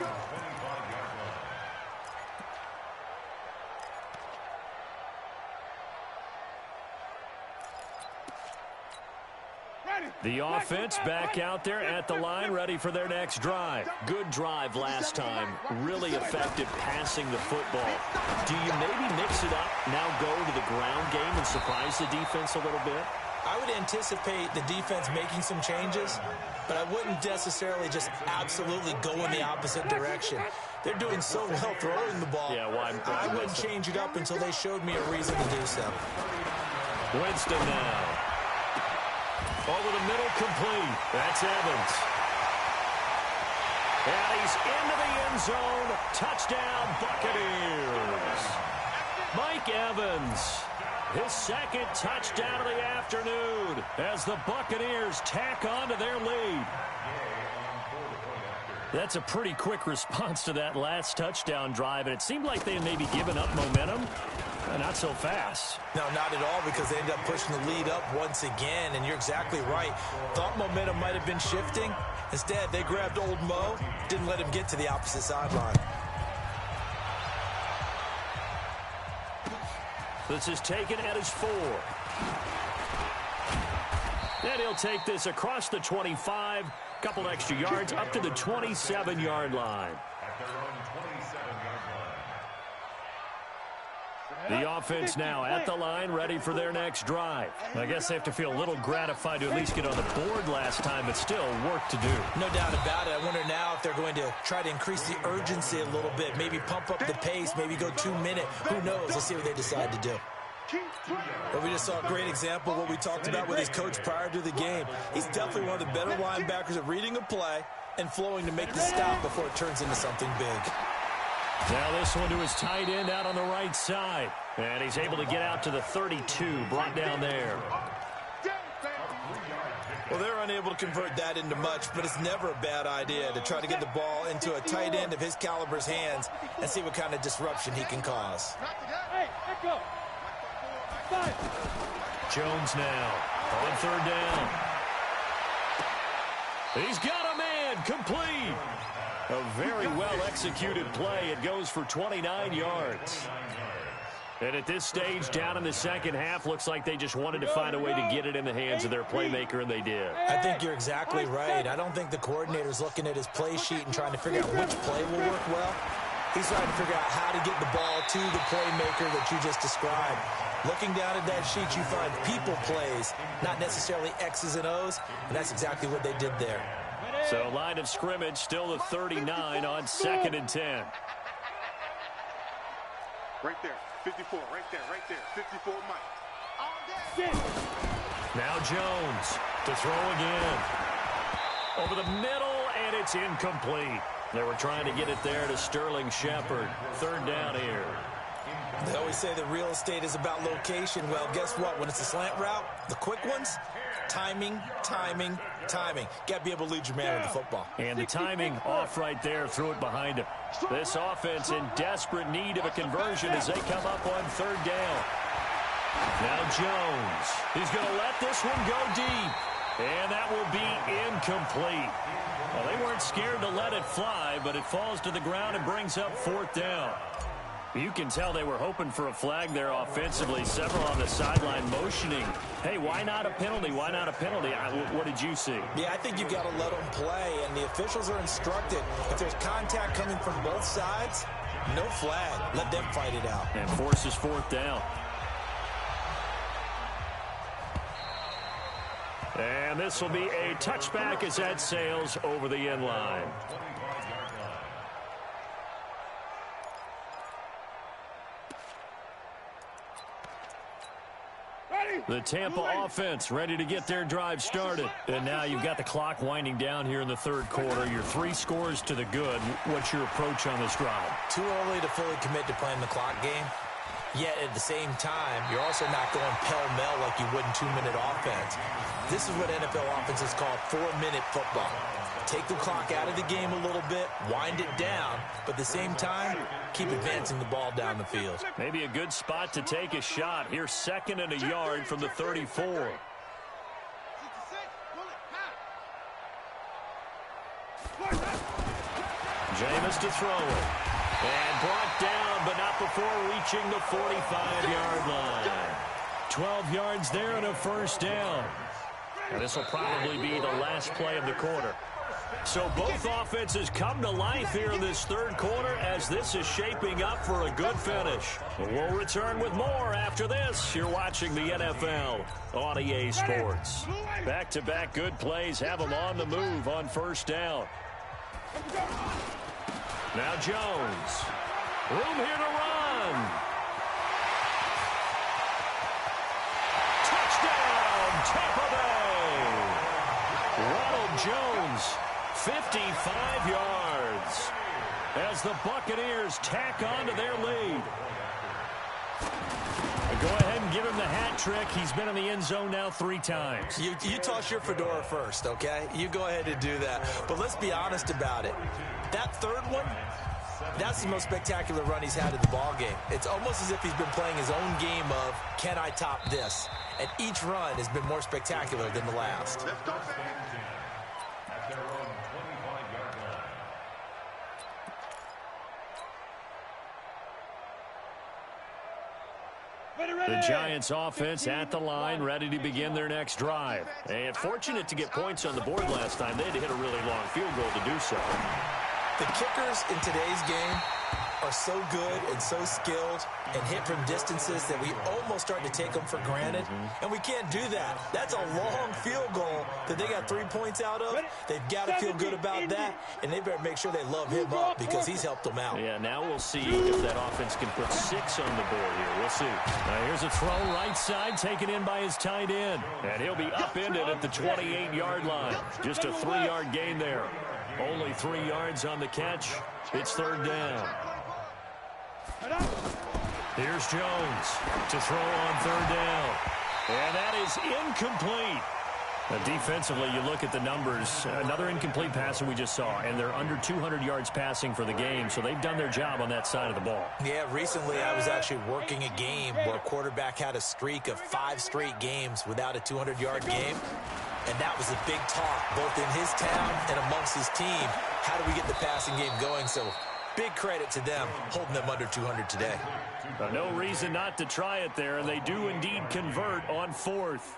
The offense back out there at the line, ready for their next drive. Good drive last time. Really effective passing the football. Do you maybe mix it up, now go to the ground game and surprise the defense a little bit? I would anticipate the defense making some changes, but I wouldn't necessarily just absolutely go in the opposite direction. They're doing so well throwing the ball. Yeah, well, I wouldn't change it up until they showed me a reason to do so. Winston now. Over the middle, complete. That's Evans. And he's into the end zone. Touchdown, Buccaneers. Mike Evans, his second touchdown of the afternoon as the Buccaneers tack on to their lead. That's a pretty quick response to that last touchdown drive, and it seemed like they had maybe given up momentum. Not so fast. No, not at all, because they ended up pushing the lead up once again, and you're exactly right. Thought momentum might have been shifting. Instead, they grabbed old Mo, didn't let him get to the opposite sideline. This is taken at his 4. And he'll take this across the 25, couple extra yards up to the 27-yard line. The offense now at the line, ready for their next drive. I guess they have to feel a little gratified to at least get on the board last time, but still work to do. No doubt about it. I wonder now if they're going to try to increase the urgency a little bit, maybe pump up the pace, maybe go 2 minute. Who knows? Let's see what they decide to do. But we just saw a great example of what we talked about with his coach prior to the game. He's definitely one of the better linebackers at reading a play and flowing to make the stop before it turns into something big. Now this one to his tight end out on the right side. And he's able to get out to the 32, brought down there. Well, they're unable to convert that into much, but it's never a bad idea to try to get the ball into a tight end of his caliber's hands and see what kind of disruption he can cause. Jones now on third down. He's got a man, complete. A very well-executed play. It goes for 29 yards. And at this stage, down in the second half, looks like they just wanted to find a way to get it in the hands of their playmaker, and they did. I think you're exactly right. I don't think the coordinator's looking at his play sheet and trying to figure out which play will work well. He's trying to figure out how to get the ball to the playmaker that you just described. Looking down at that sheet, you find people plays, not necessarily X's and O's, and that's exactly what they did there. So line of scrimmage still the 39 on 2nd and 10. Right there, 54, right there, 54, Mike. Now Jones to throw again. Over the middle, and it's incomplete. They were trying to get it there to Sterling Shepard. Third down here. They always say that real estate is about location. Well, guess what? When it's a slant route, the quick ones, timing, timing, timing. Got to be able to lead your man with the football. And the timing off right there, threw it behind him. This offense in desperate need of a conversion as they come up on third down. Now Jones. He's going to let this one go deep. And that will be incomplete. Well, they weren't scared to let it fly, but it falls to the ground and brings up fourth down. You can tell they were hoping for a flag there offensively. Several on the sideline motioning. Hey, why not a penalty? Why not a penalty? What did you see? Yeah, I think you've got to let them play, and the officials are instructed. If there's contact coming from both sides, no flag. Let them fight it out. And forces fourth down. And this will be a touchback as that sails over the end line. The Tampa offense ready to get their drive started. And now you've got the clock winding down here in the third quarter. You're 3 scores to the good. What's your approach on this drive? Too early to fully commit to playing the clock game. Yet at the same time, you're also not going pell-mell like you would in 2-minute offense. This is what NFL offenses call 4-minute football. Take the clock out of the game a little bit, wind it down, but at the same time, keep advancing the ball down the field. Maybe a good spot to take a shot. Here's 2nd and a yard from the 34. Jameis to throw it. And brought down, but not before reaching the 45-yard line. 12 yards there and a first down. And this will probably be the last play of the quarter. So both offenses come to life here in this third quarter as this is shaping up for a good finish. We'll return with more after this. You're watching the NFL on EA Sports. Back-to-back good plays have them on the move on first down. Now Jones. Room here to run. Touchdown, Tampa Bay. Ronald Jones, 55 yards. As the Buccaneers tack on to their lead. Go ahead and give him the hat trick. He's been in the end zone now 3 times. You toss your fedora first, okay? You go ahead and do that. But let's be honest about it. That third one, that's the most spectacular run he's had in the ballgame. It's almost as if he's been playing his own game of, can I top this? And each run has been more spectacular than the last. The Giants offense at the line, ready to begin their next drive. And fortunate to get points on the board last time. They had to hit a really long field goal to do so. The kickers in today's game are so good and so skilled and hit from distances that we almost start to take them for granted. And we can't do that. That's a long field goal that they got 3 points out of. They've got to feel good about that, and they better make sure they love him up because he's helped them out. Yeah, now we'll see if that offense can put 6 on the board here. We'll see. Now here's a throw right side, taken in by his tight end. And he'll be upended at the 28-yard line. Just a 3-yard gain there. Only 3 yards on the catch. It's third down. Here's Jones to throw on third down. And that is incomplete. Defensively, you look at the numbers. Another incomplete pass that we just saw, and they're under 200 yards passing for the game, so they've done their job on that side of the ball. Yeah, recently I was actually working a game where a quarterback had a streak of 5 straight games without a 200-yard game, and that was a big talk, both in his town and amongst his team. How do we get the passing game going? So big credit to them, holding them under 200 today. No reason not to try it there, and they do indeed convert on fourth.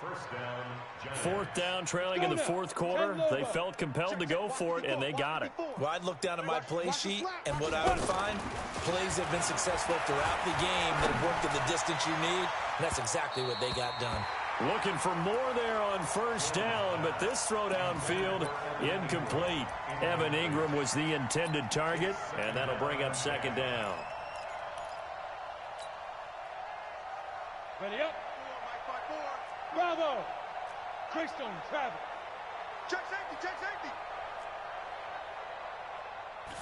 Fourth down, trailing in the fourth quarter. They felt compelled to go for it, and they got it. Well, I'd look down at my play sheet, and what I would find, plays have been successful throughout the game that have worked at the distance you need, and that's exactly what they got done. Looking for more there on first down, but this throw downfield, incomplete. Evan Ingram was the intended target, and that'll bring up second down. Ready up. Bravo. Greystone, travel. Check safety, check safety.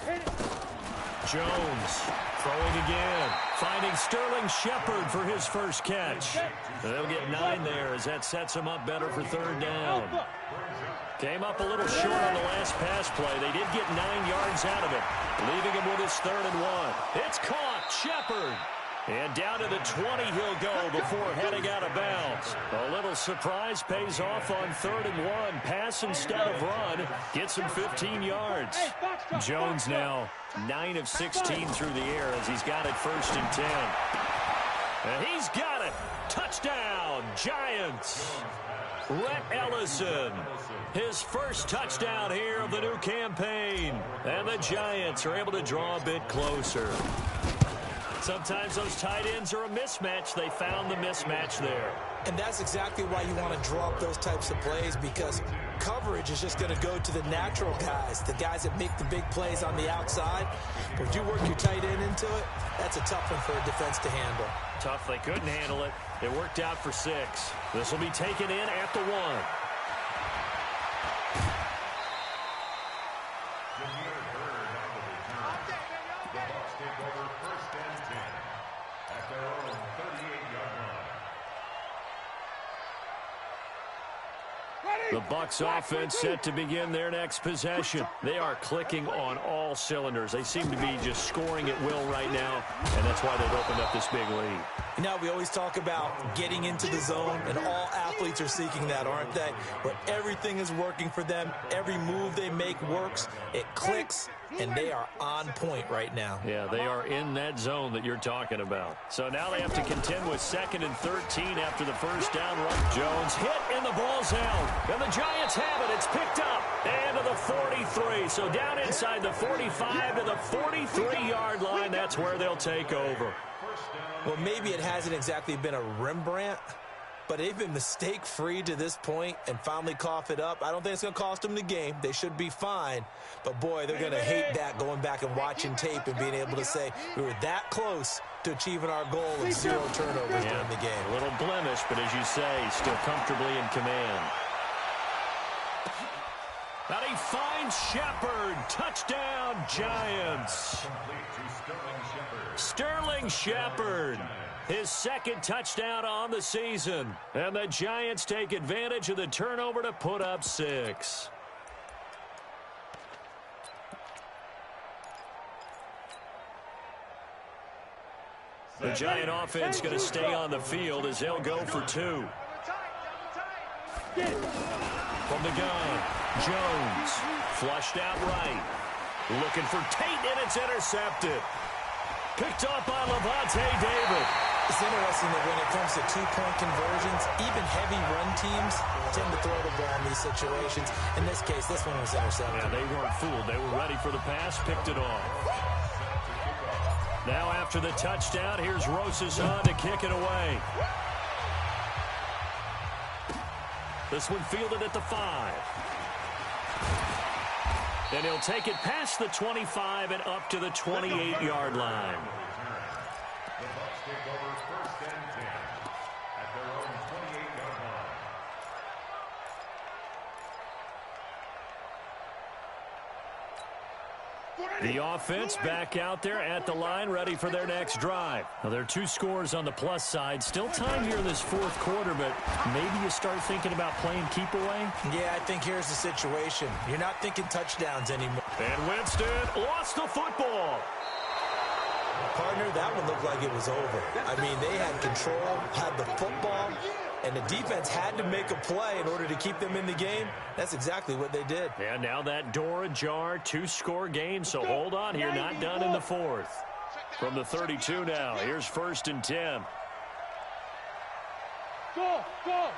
Hit it. Jones throwing again, finding Sterling Shepard for his first catch. They'll get 9 there as that sets him up better for third down. Came up a little short on the last pass play. They did get 9 yards out of it, leaving him with his 3rd and 1. It's caught, Shepard. And down to the 20 he'll go before heading out of bounds. A little surprise pays off on 3rd and 1. Pass instead of run. Gets him 15 yards. Jones now 9 of 16 through the air as he's got it 1st and 10. And he's got it. Touchdown, Giants. Rhett Ellison, his first touchdown here of the new campaign. And the Giants are able to draw a bit closer. Sometimes those tight ends are a mismatch. They found the mismatch there. And that's exactly why you want to draw up those types of plays, because coverage is just going to go to the natural guys, the guys that make the big plays on the outside. But if you work your tight end into it, that's That's a tough one for a defense to handle. Tough, they couldn't handle it. It worked out for 6. This will be taken in at the 1. The Bucs take over 1st and 10 at their own 38-yard line. The Bucs offense set to begin their next possession. They are clicking on all cylinders. They seem to be just scoring at will right now, and that's why they've opened up this big lead. You know, we always talk about getting into the zone, and all athletes are seeking that, aren't they? Where everything is working for them, every move they make works, it clicks, and they are on point right now. Yeah, they are in that zone that you're talking about. So now they have to contend with 2nd and 13 after the first down run. Jones hit, and the ball's out. And the Giants have it. It's picked up. And to the 43. So down inside the 45 to the 43-yard line. That's where they'll take over. Well, maybe it hasn't exactly been a Rembrandt, but they've been mistake-free to this point and finally cough it up. I don't think it's going to cost them the game. They should be fine. But, boy, they're going to hate that going back and watching tape and being able to say we were that close to achieving our goal of 0 turnovers during the game. A little blemish, but as you say, still comfortably in command. And he finds Shepard. Touchdown, Giants. Sterling Shepard. His 2nd touchdown on the season. And the Giants take advantage of the turnover to put up 6. The Giant offense going to stay on the field as they'll go for 2. From the gun, Jones flushed out right. Looking for Tate, and it's intercepted. Picked off by Levante David. It's interesting that when it comes to 2-point conversions, even heavy run teams tend to throw the ball in these situations. In this case, this one was intercepted. Yeah, they weren't fooled. They were ready for the pass, picked it off. Now after the touchdown, here's Rosas on to kick it away. This one fielded at the 5. And he'll take it past the 25 and up to the 28-yard line. The Bucs take over 1st and 10 at their own 28-yard line. The offense back out there at the line, ready for their next drive. Now, there are 2 scores on the plus side. Still time here in this 4th quarter, but maybe you start thinking about playing keep away? Yeah, I think here's the situation. You're not thinking touchdowns anymore. And Winston lost the football. Partner, that one looked like it was over. I mean, they had control, had the football, and the defense had to make a play in order to keep them in the game. That's exactly what they did. And now that door ajar, 2-score game, so hold on here, not done in the 4th. From the 32 now, here's 1st and 10. Go! 45,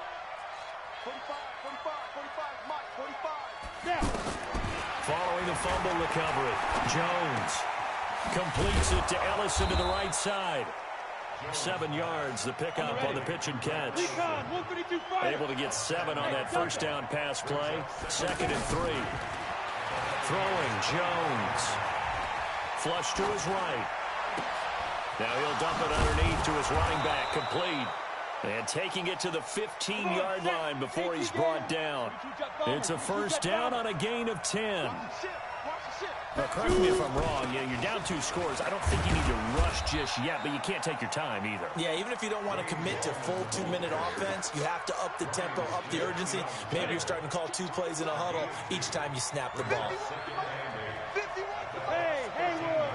45, 45, Mike, 45. Now! Following the fumble recovery, Jones completes it to Ellison to the right side. 7 yards, the pickup on the pitch and catch. Able to get 7 on that first down pass play. 2nd and 3. Throwing, Jones. Flush to his right. Now he'll dump it underneath to his running back, complete. And taking it to the 15-yard line before he's brought down. It's a first down on a gain of 10. Now, correct me if I'm wrong. You're down 2 scores. I don't think you need to rush just yet, but you can't take your time either. Yeah, even if you don't want to commit to full 2-minute offense, you have to up the tempo, up the urgency. Maybe you're starting to call 2 plays in a huddle each time you snap the ball. Hey, Haywood!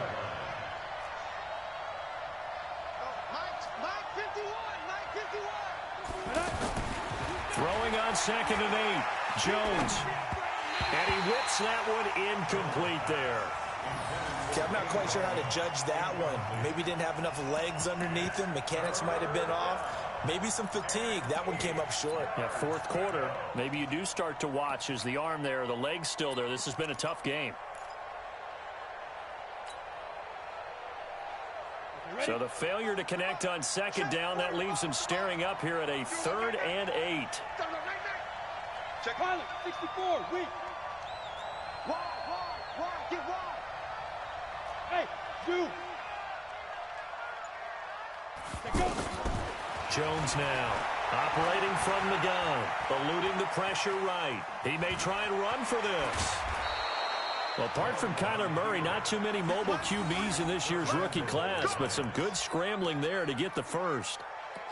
Throwing on 2nd and 8. Jones. And he whips that one incomplete there. Okay, I'm not quite sure how to judge that one. Maybe didn't have enough legs underneath him. Mechanics might have been off. Maybe some fatigue. That one came up short. Yeah, 4th quarter. Maybe you do start to watch as the arm there, the leg's still there. This has been a tough game. So the failure to connect on 2nd down, that leaves him staring up here at a 3rd and 8. Check pilot, 64, weak. Wide, get wide. Hey, you. Jones now operating from the gun, eluding the pressure right. He may try and run for this. Well, apart from Kyler Murray, not too many mobile QBs in this year's rookie class, but some good scrambling there to get the first.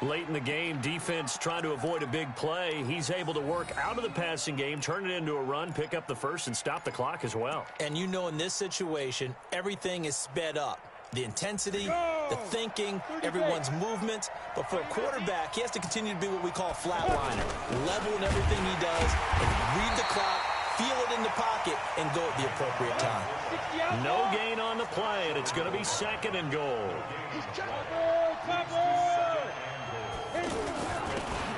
Late in the game, defense trying to avoid a big play. He's able to work out of the passing game, turn it into a run, pick up the first, and stop the clock as well. And you know, in this situation, everything is sped up. The intensity, the thinking, everyone's movement. But for a quarterback, he has to continue to be what we call a flatliner. Level in everything he does, and read the clock, feel it in the pocket, and go at the appropriate time. No gain on the play, and it's going to be 2nd and goal.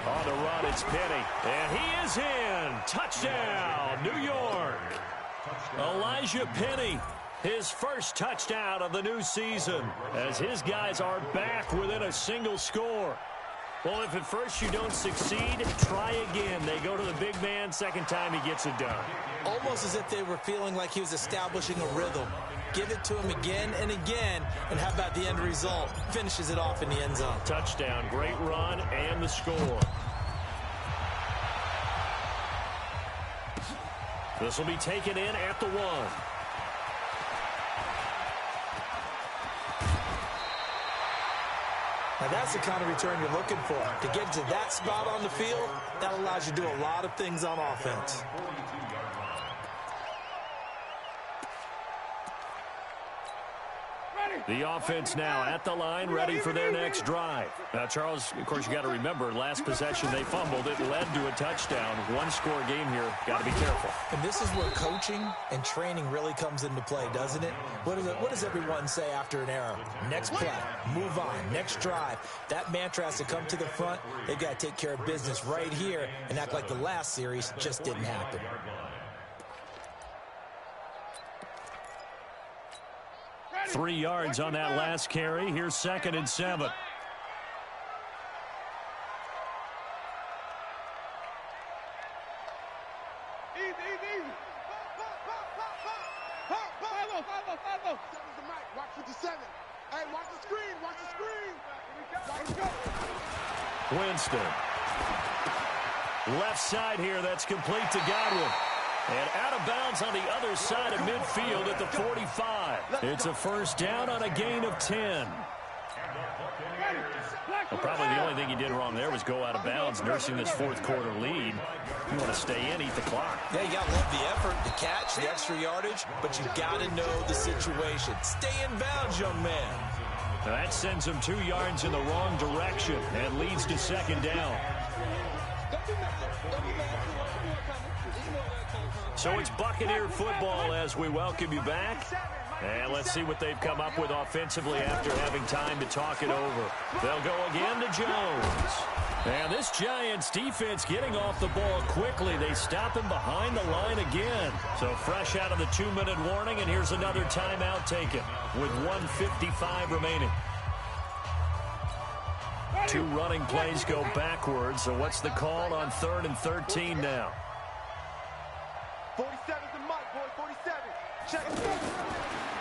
On the run, it's Penny. And he is in. Touchdown, New York. Elijah Penny, his first touchdown of the new season, as his guys are back within a single score. Well, if at first you don't succeed, try again. They go to the big man. Second time he gets it done. Almost as if they were feeling like he was establishing a rhythm. Give it to him again and again, and how about the end result? Finishes it off in the end zone. Touchdown, great run, and the score. This will be taken in at the 1. Now that's the kind of return you're looking for. To get to that spot on the field, that allows you to do a lot of things on offense. The offense now at the line, ready for their next drive. Now, Charles, of course, you got to remember, last possession they fumbled. It led to a touchdown. One-score game here. Got to be careful. And this is where coaching and training really comes into play, doesn't it? What does everyone say after an error? Next play, move on, next drive. That mantra has to come to the front. They've got to take care of business right here and act like the last series just didn't happen. 3 yards on that last carry. Here's 2nd and 7. Easy. Follow. Seven's the mic. Watch 57. Hey, watch the screen. Let's go. Winston. Left side here. That's complete to Godwin. And out of bounds on the other side of midfield at the 45. It's a first down on a gain of 10. Well, probably the only thing he did wrong there was go out of bounds, nursing this fourth-quarter lead. You want to stay in, eat the clock. Yeah, you got to love the effort, the catch, the extra yardage, but you got to know the situation. Stay in bounds, young man. Now that sends him 2 yards in the wrong direction and leads to 2nd down. So it's Buccaneer football as we welcome you back. And let's see what they've come up with offensively after having time to talk it over. They'll go again to Jones. And this Giants defense getting off the ball quickly. They stop him behind the line again. So fresh out of the 2-minute warning, and here's another timeout taken with 1:55 remaining. 2 running plays go backwards. So what's the call on 3rd and 13 now? 47's the mic, boy. 47. Check it.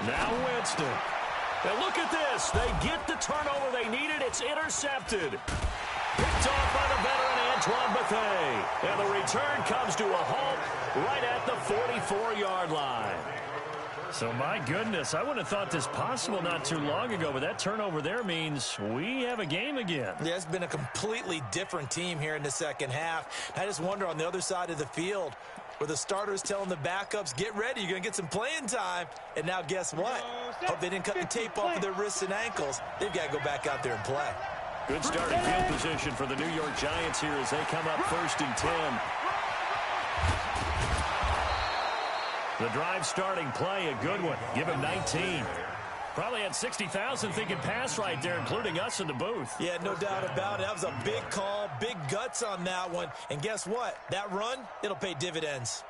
Now Winston. And look at this. They get the turnover they needed. It's intercepted. Picked off by the veteran Antoine Bethea. And the return comes to a halt right at the 44-yard line. So, my goodness, I wouldn't have thought this possible not too long ago, but that turnover there means we have a game again. Yeah, it's been a completely different team here in the second half. I just wonder on the other side of the field, where the starters telling the backups, get ready, you're going to get some playing time. And now guess what? Hope they didn't cut the tape off of their wrists and ankles. They've got to go back out there and play. Good starting field position for the New York Giants here as they come up 1st and 10. The drive starting play, a good one. Give him 19. Probably had 60,000 thinking pass right there, including us in the booth. Yeah, no doubt about it. That was a big call, big guts on that one. And guess what? That run, it'll pay dividends.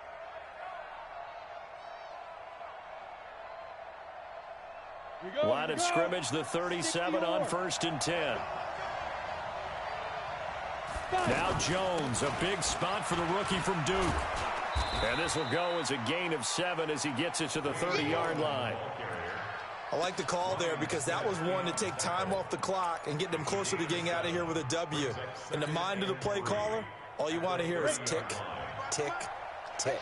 Line of scrimmage, the 37 on 1st and 10. Now Jones, a big spot for the rookie from Duke. And this will go as a gain of 7 as he gets it to the 30-yard line. I like the call there because that was one to take time off the clock and get them closer to getting out of here with a W. In the mind of the play caller, all you want to hear is tick, tick, tick.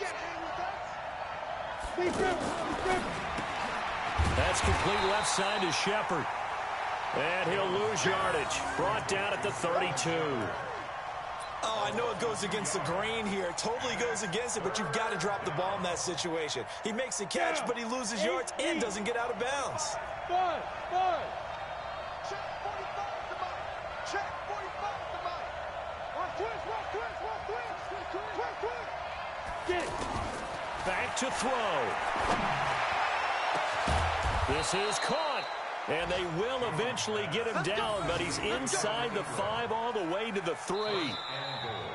That's complete left side to Shepard. And he'll lose yardage. Brought down at the 32. Oh, I know it goes against the grain here. It totally goes against it, but you've got to drop the ball in that situation. He makes the catch, but he loses yards and doesn't get out of bounds. Five. Check 45 to Mike. Check 45 to Mike. One twist. Get it. Back to throw. This is caught. And they will eventually get him down, but he's inside the 5 all the way to the 3.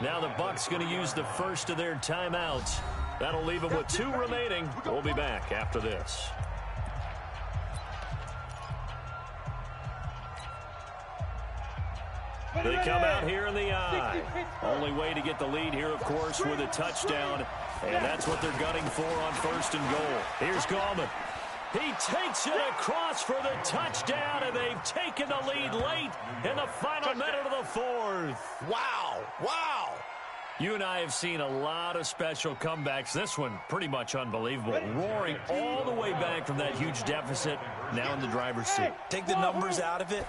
Now the Bucs going to use the first of their timeouts. That'll leave them with 2 remaining. We'll be back after this. They come out here in the I. Only way to get the lead here, of course, with a touchdown. And that's what they're gunning for on 1st and goal. Here's Gallman. He takes it across for the touchdown, and they've taken the lead late in the final minute of the 4th. Wow. You and I have seen a lot of special comebacks. This one, pretty much unbelievable. Roaring all the way back from that huge deficit, now in the driver's seat. Take the numbers out of it.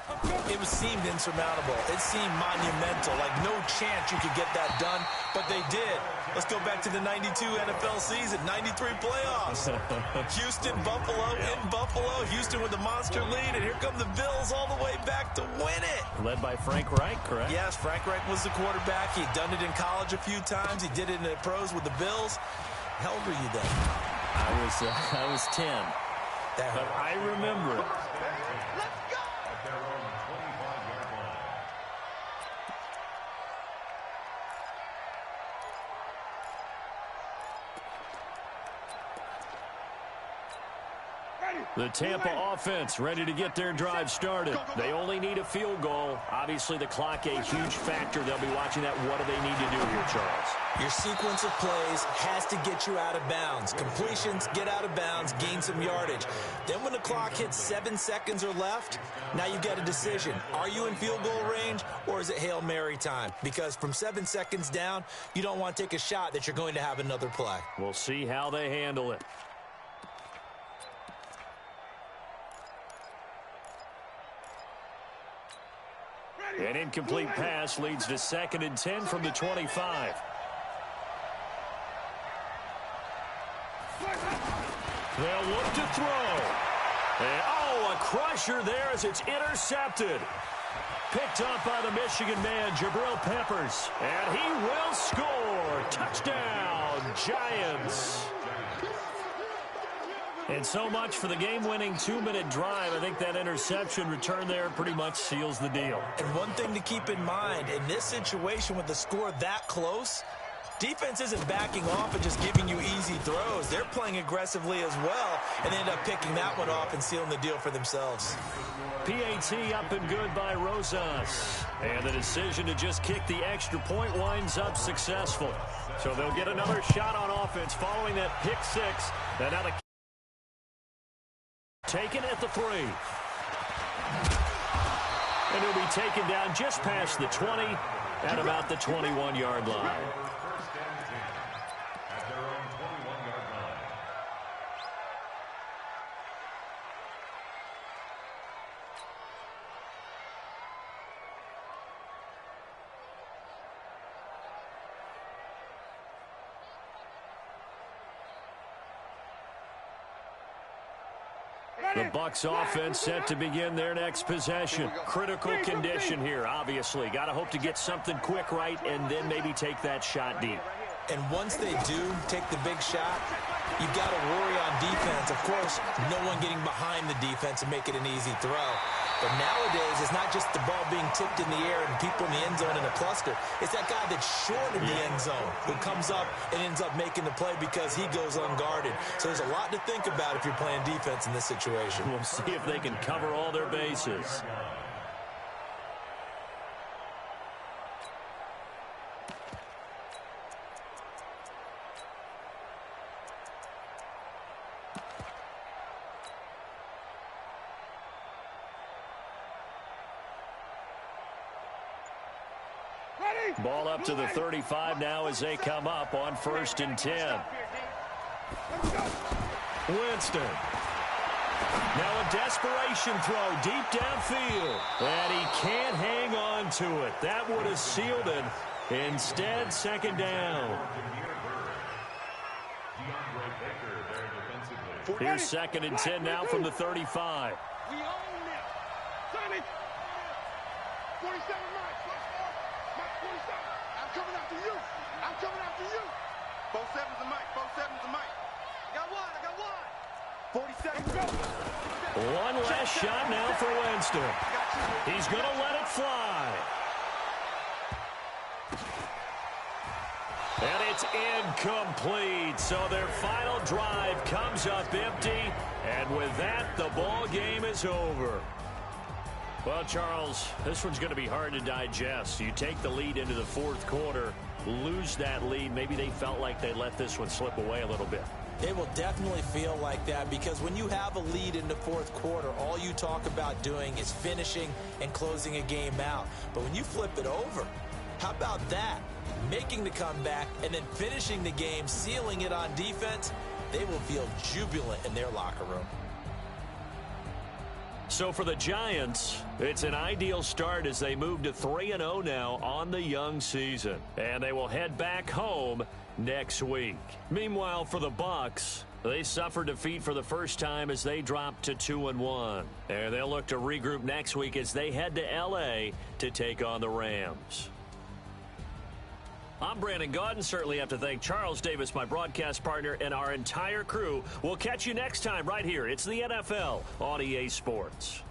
It seemed insurmountable. It seemed monumental, like no chance you could get that done, but they did. Let's go back to the 92 NFL season, 93 playoffs. Houston, Buffalo, in Buffalo. Houston with a monster lead, and here come the Bills all the way back to win it. Led by Frank Reich, correct? Yes, Frank Reich was the quarterback. He'd done it in college a few times. He did it in the pros with the Bills. How old were you then? I was 10. But I remember it. The Tampa offense ready to get their drive started. They only need a field goal. Obviously, the clock a huge factor. They'll be watching that. What do they need to do here, Charles? Your sequence of plays has to get you out of bounds. Completions, get out of bounds, gain some yardage. Then when the clock hits 7 seconds or left, now you get a decision. Are you in field goal range, or is it Hail Mary time? Because from 7 seconds down, you don't want to take a shot that you're going to have another play. We'll see how they handle it. An incomplete pass leads to 2nd and 10 from the 25. They'll look to throw. And, a crusher there as it's intercepted. Picked up by the Michigan man, Jabril Peppers. And he will score. Touchdown, Giants. And so much for the game-winning 2-minute drive. I think that interception return there pretty much seals the deal. And one thing to keep in mind, in this situation with the score that close, defense isn't backing off and just giving you easy throws. They're playing aggressively as well, and they end up picking that one off and sealing the deal for themselves. PAT up and good by Rosas. And the decision to just kick the extra point winds up successful. So they'll get another shot on offense following that pick 6. And now the taken at the 3. And he'll be taken down just past the 20 at about the 21-yard line. At their own 21-yard line. The Bucs offense set to begin their next possession. Critical condition here, obviously. Got to hope to get something quick right and then maybe take that shot deep. And once they do take the big shot, you've got to worry on defense. Of course, no one getting behind the defense and make it an easy throw. But nowadays, it's not just the ball being tipped in the air and people in the end zone in a cluster. It's that guy that's short in the end zone who comes up and ends up making the play because he goes unguarded. So there's a lot to think about if you're playing defense in this situation. We'll see if they can cover all their bases. Ball up to the 35 now as they come up on 1st and 10. Winston. Now a desperation throw deep downfield. And he can't hang on to it. That would have sealed it. Instead, 2nd down. Here's 2nd and 10 now from the 35. We own this. Sonny. 47 Mike. Mike 47. I'm coming after you. I'm coming after you. 47's a Mike. 47's a Mike. I got one. 47. One last shot now for Winston. He's going to let it fly. And it's incomplete. So their final drive comes up empty. And with that, the ball game is over. Well, Charles, this one's going to be hard to digest. You take the lead into the 4th quarter, lose that lead. Maybe they felt like they let this one slip away a little bit. It will definitely feel like that because when you have a lead in the 4th quarter, all you talk about doing is finishing and closing a game out. But when you flip it over, how about that? Making the comeback and then finishing the game, sealing it on defense, they will feel jubilant in their locker room. So for the Giants, it's an ideal start as they move to 3-0 now on the young season. And they will head back home next week. Meanwhile, for the Bucs, they suffered defeat for the first time as they dropped to 2-1. And they'll look to regroup next week as they head to L.A. to take on the Rams. I'm Brandon Gaudin. Certainly have to thank Charles Davis, my broadcast partner, and our entire crew. We'll catch you next time right here. It's the NFL on EA Sports.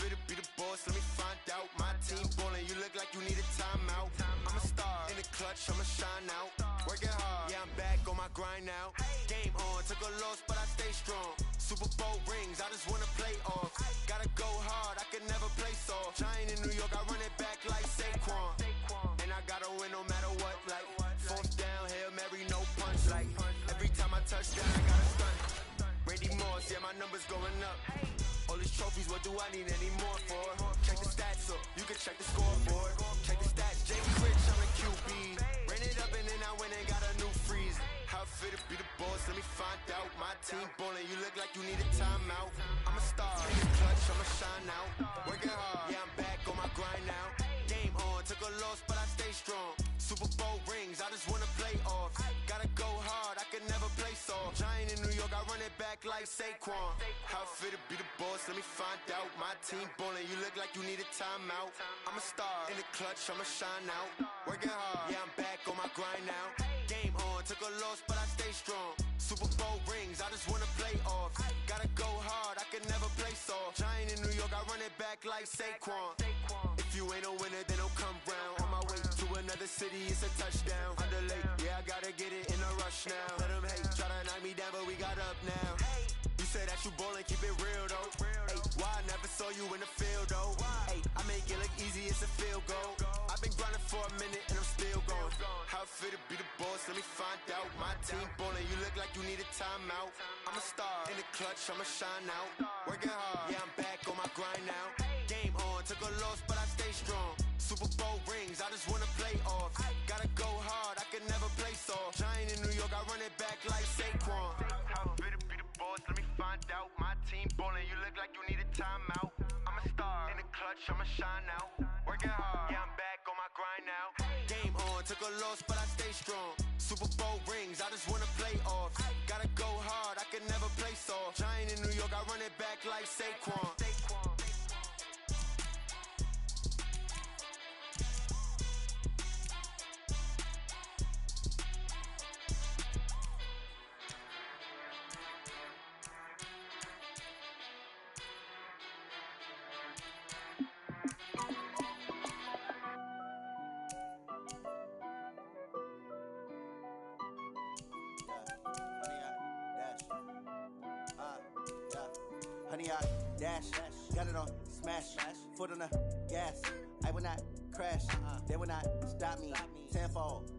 fit to be the boss? Let me find out. My team ballin', you look like you need a timeout. I'm a star in the clutch, I'ma shine out. Working hard, yeah, I'm back on my grind now. Game on, took a loss, but I stay strong. Super Bowl rings, I just wanna play off. Gotta go hard, I can never play soft. Giant in New York, I run it back like Saquon. And I gotta win no matter what, like fourth down, Hail Mary, no punch. Like every time I touch down, I gotta stunt. Randy Moss, yeah, my numbers going up. All these trophies, what do I need any more for? Check the stats up, you can check the scoreboard. Check the stats, Jake Rich, I'm a QB. Ran it up and then I went and got a new freeze. How fit to be the boss, let me find out. My team ballin', you look like you need a timeout. I'm a star, in the clutch, I'ma shine out. Working hard, yeah, I'm back on my grind now. Game on, took a loss, but I stay strong. Super Bowl rings, I just wanna play off. Gotta go hard, I can never play soft. Giant in New York, I run it back like Saquon. How fit to be the boss, let me find out. My team ballin', you look like you need a timeout. I'm a star, in the clutch, I'ma shine out. Working hard, yeah, I'm back on my grind now. Game on, took a loss, but I stay strong. Super Bowl rings, I just wanna play off. Gotta go hard, I can never play soft. Giant in New York, I run it back like Saquon. If you ain't a winner, then don't come round. On my way to another city, it's a touchdown. Underlay, yeah, I gotta get it in a rush now. Let them hate, try to knock me down, but we got up now. You said that you ballin', keep it real though. Ay, why I never saw you in the field though? Ay, I make it look easy, it's a field goal. I've been grinding for a minute and I'm still going. How fit to be the boss, let me find out. My team ballin', you look like you need a timeout. I'm a star in the clutch, I'ma shine out. Working hard, yeah, I'm back on my grind now. Game on, took a loss, but I stay strong. Super Bowl rings, I just wanna play off. Gotta go hard, I can never play soft. Giant in New York, I run it back like Saquon. How fit to be the boss, let me find out. My team ballin', you look like you need a timeout. I'm a star in the clutch, I'ma shine out. Working hard, yeah, I'm back on my grind now. Game on, took a loss, but I stay strong. Super Bowl rings, I just wanna play off. Gotta go hard, I can never play soft. Giant in New York, I run it back like Saquon. Honey, I dash, got it on smash, foot on the gas. I will not crash, they will not stop me. Tenfold,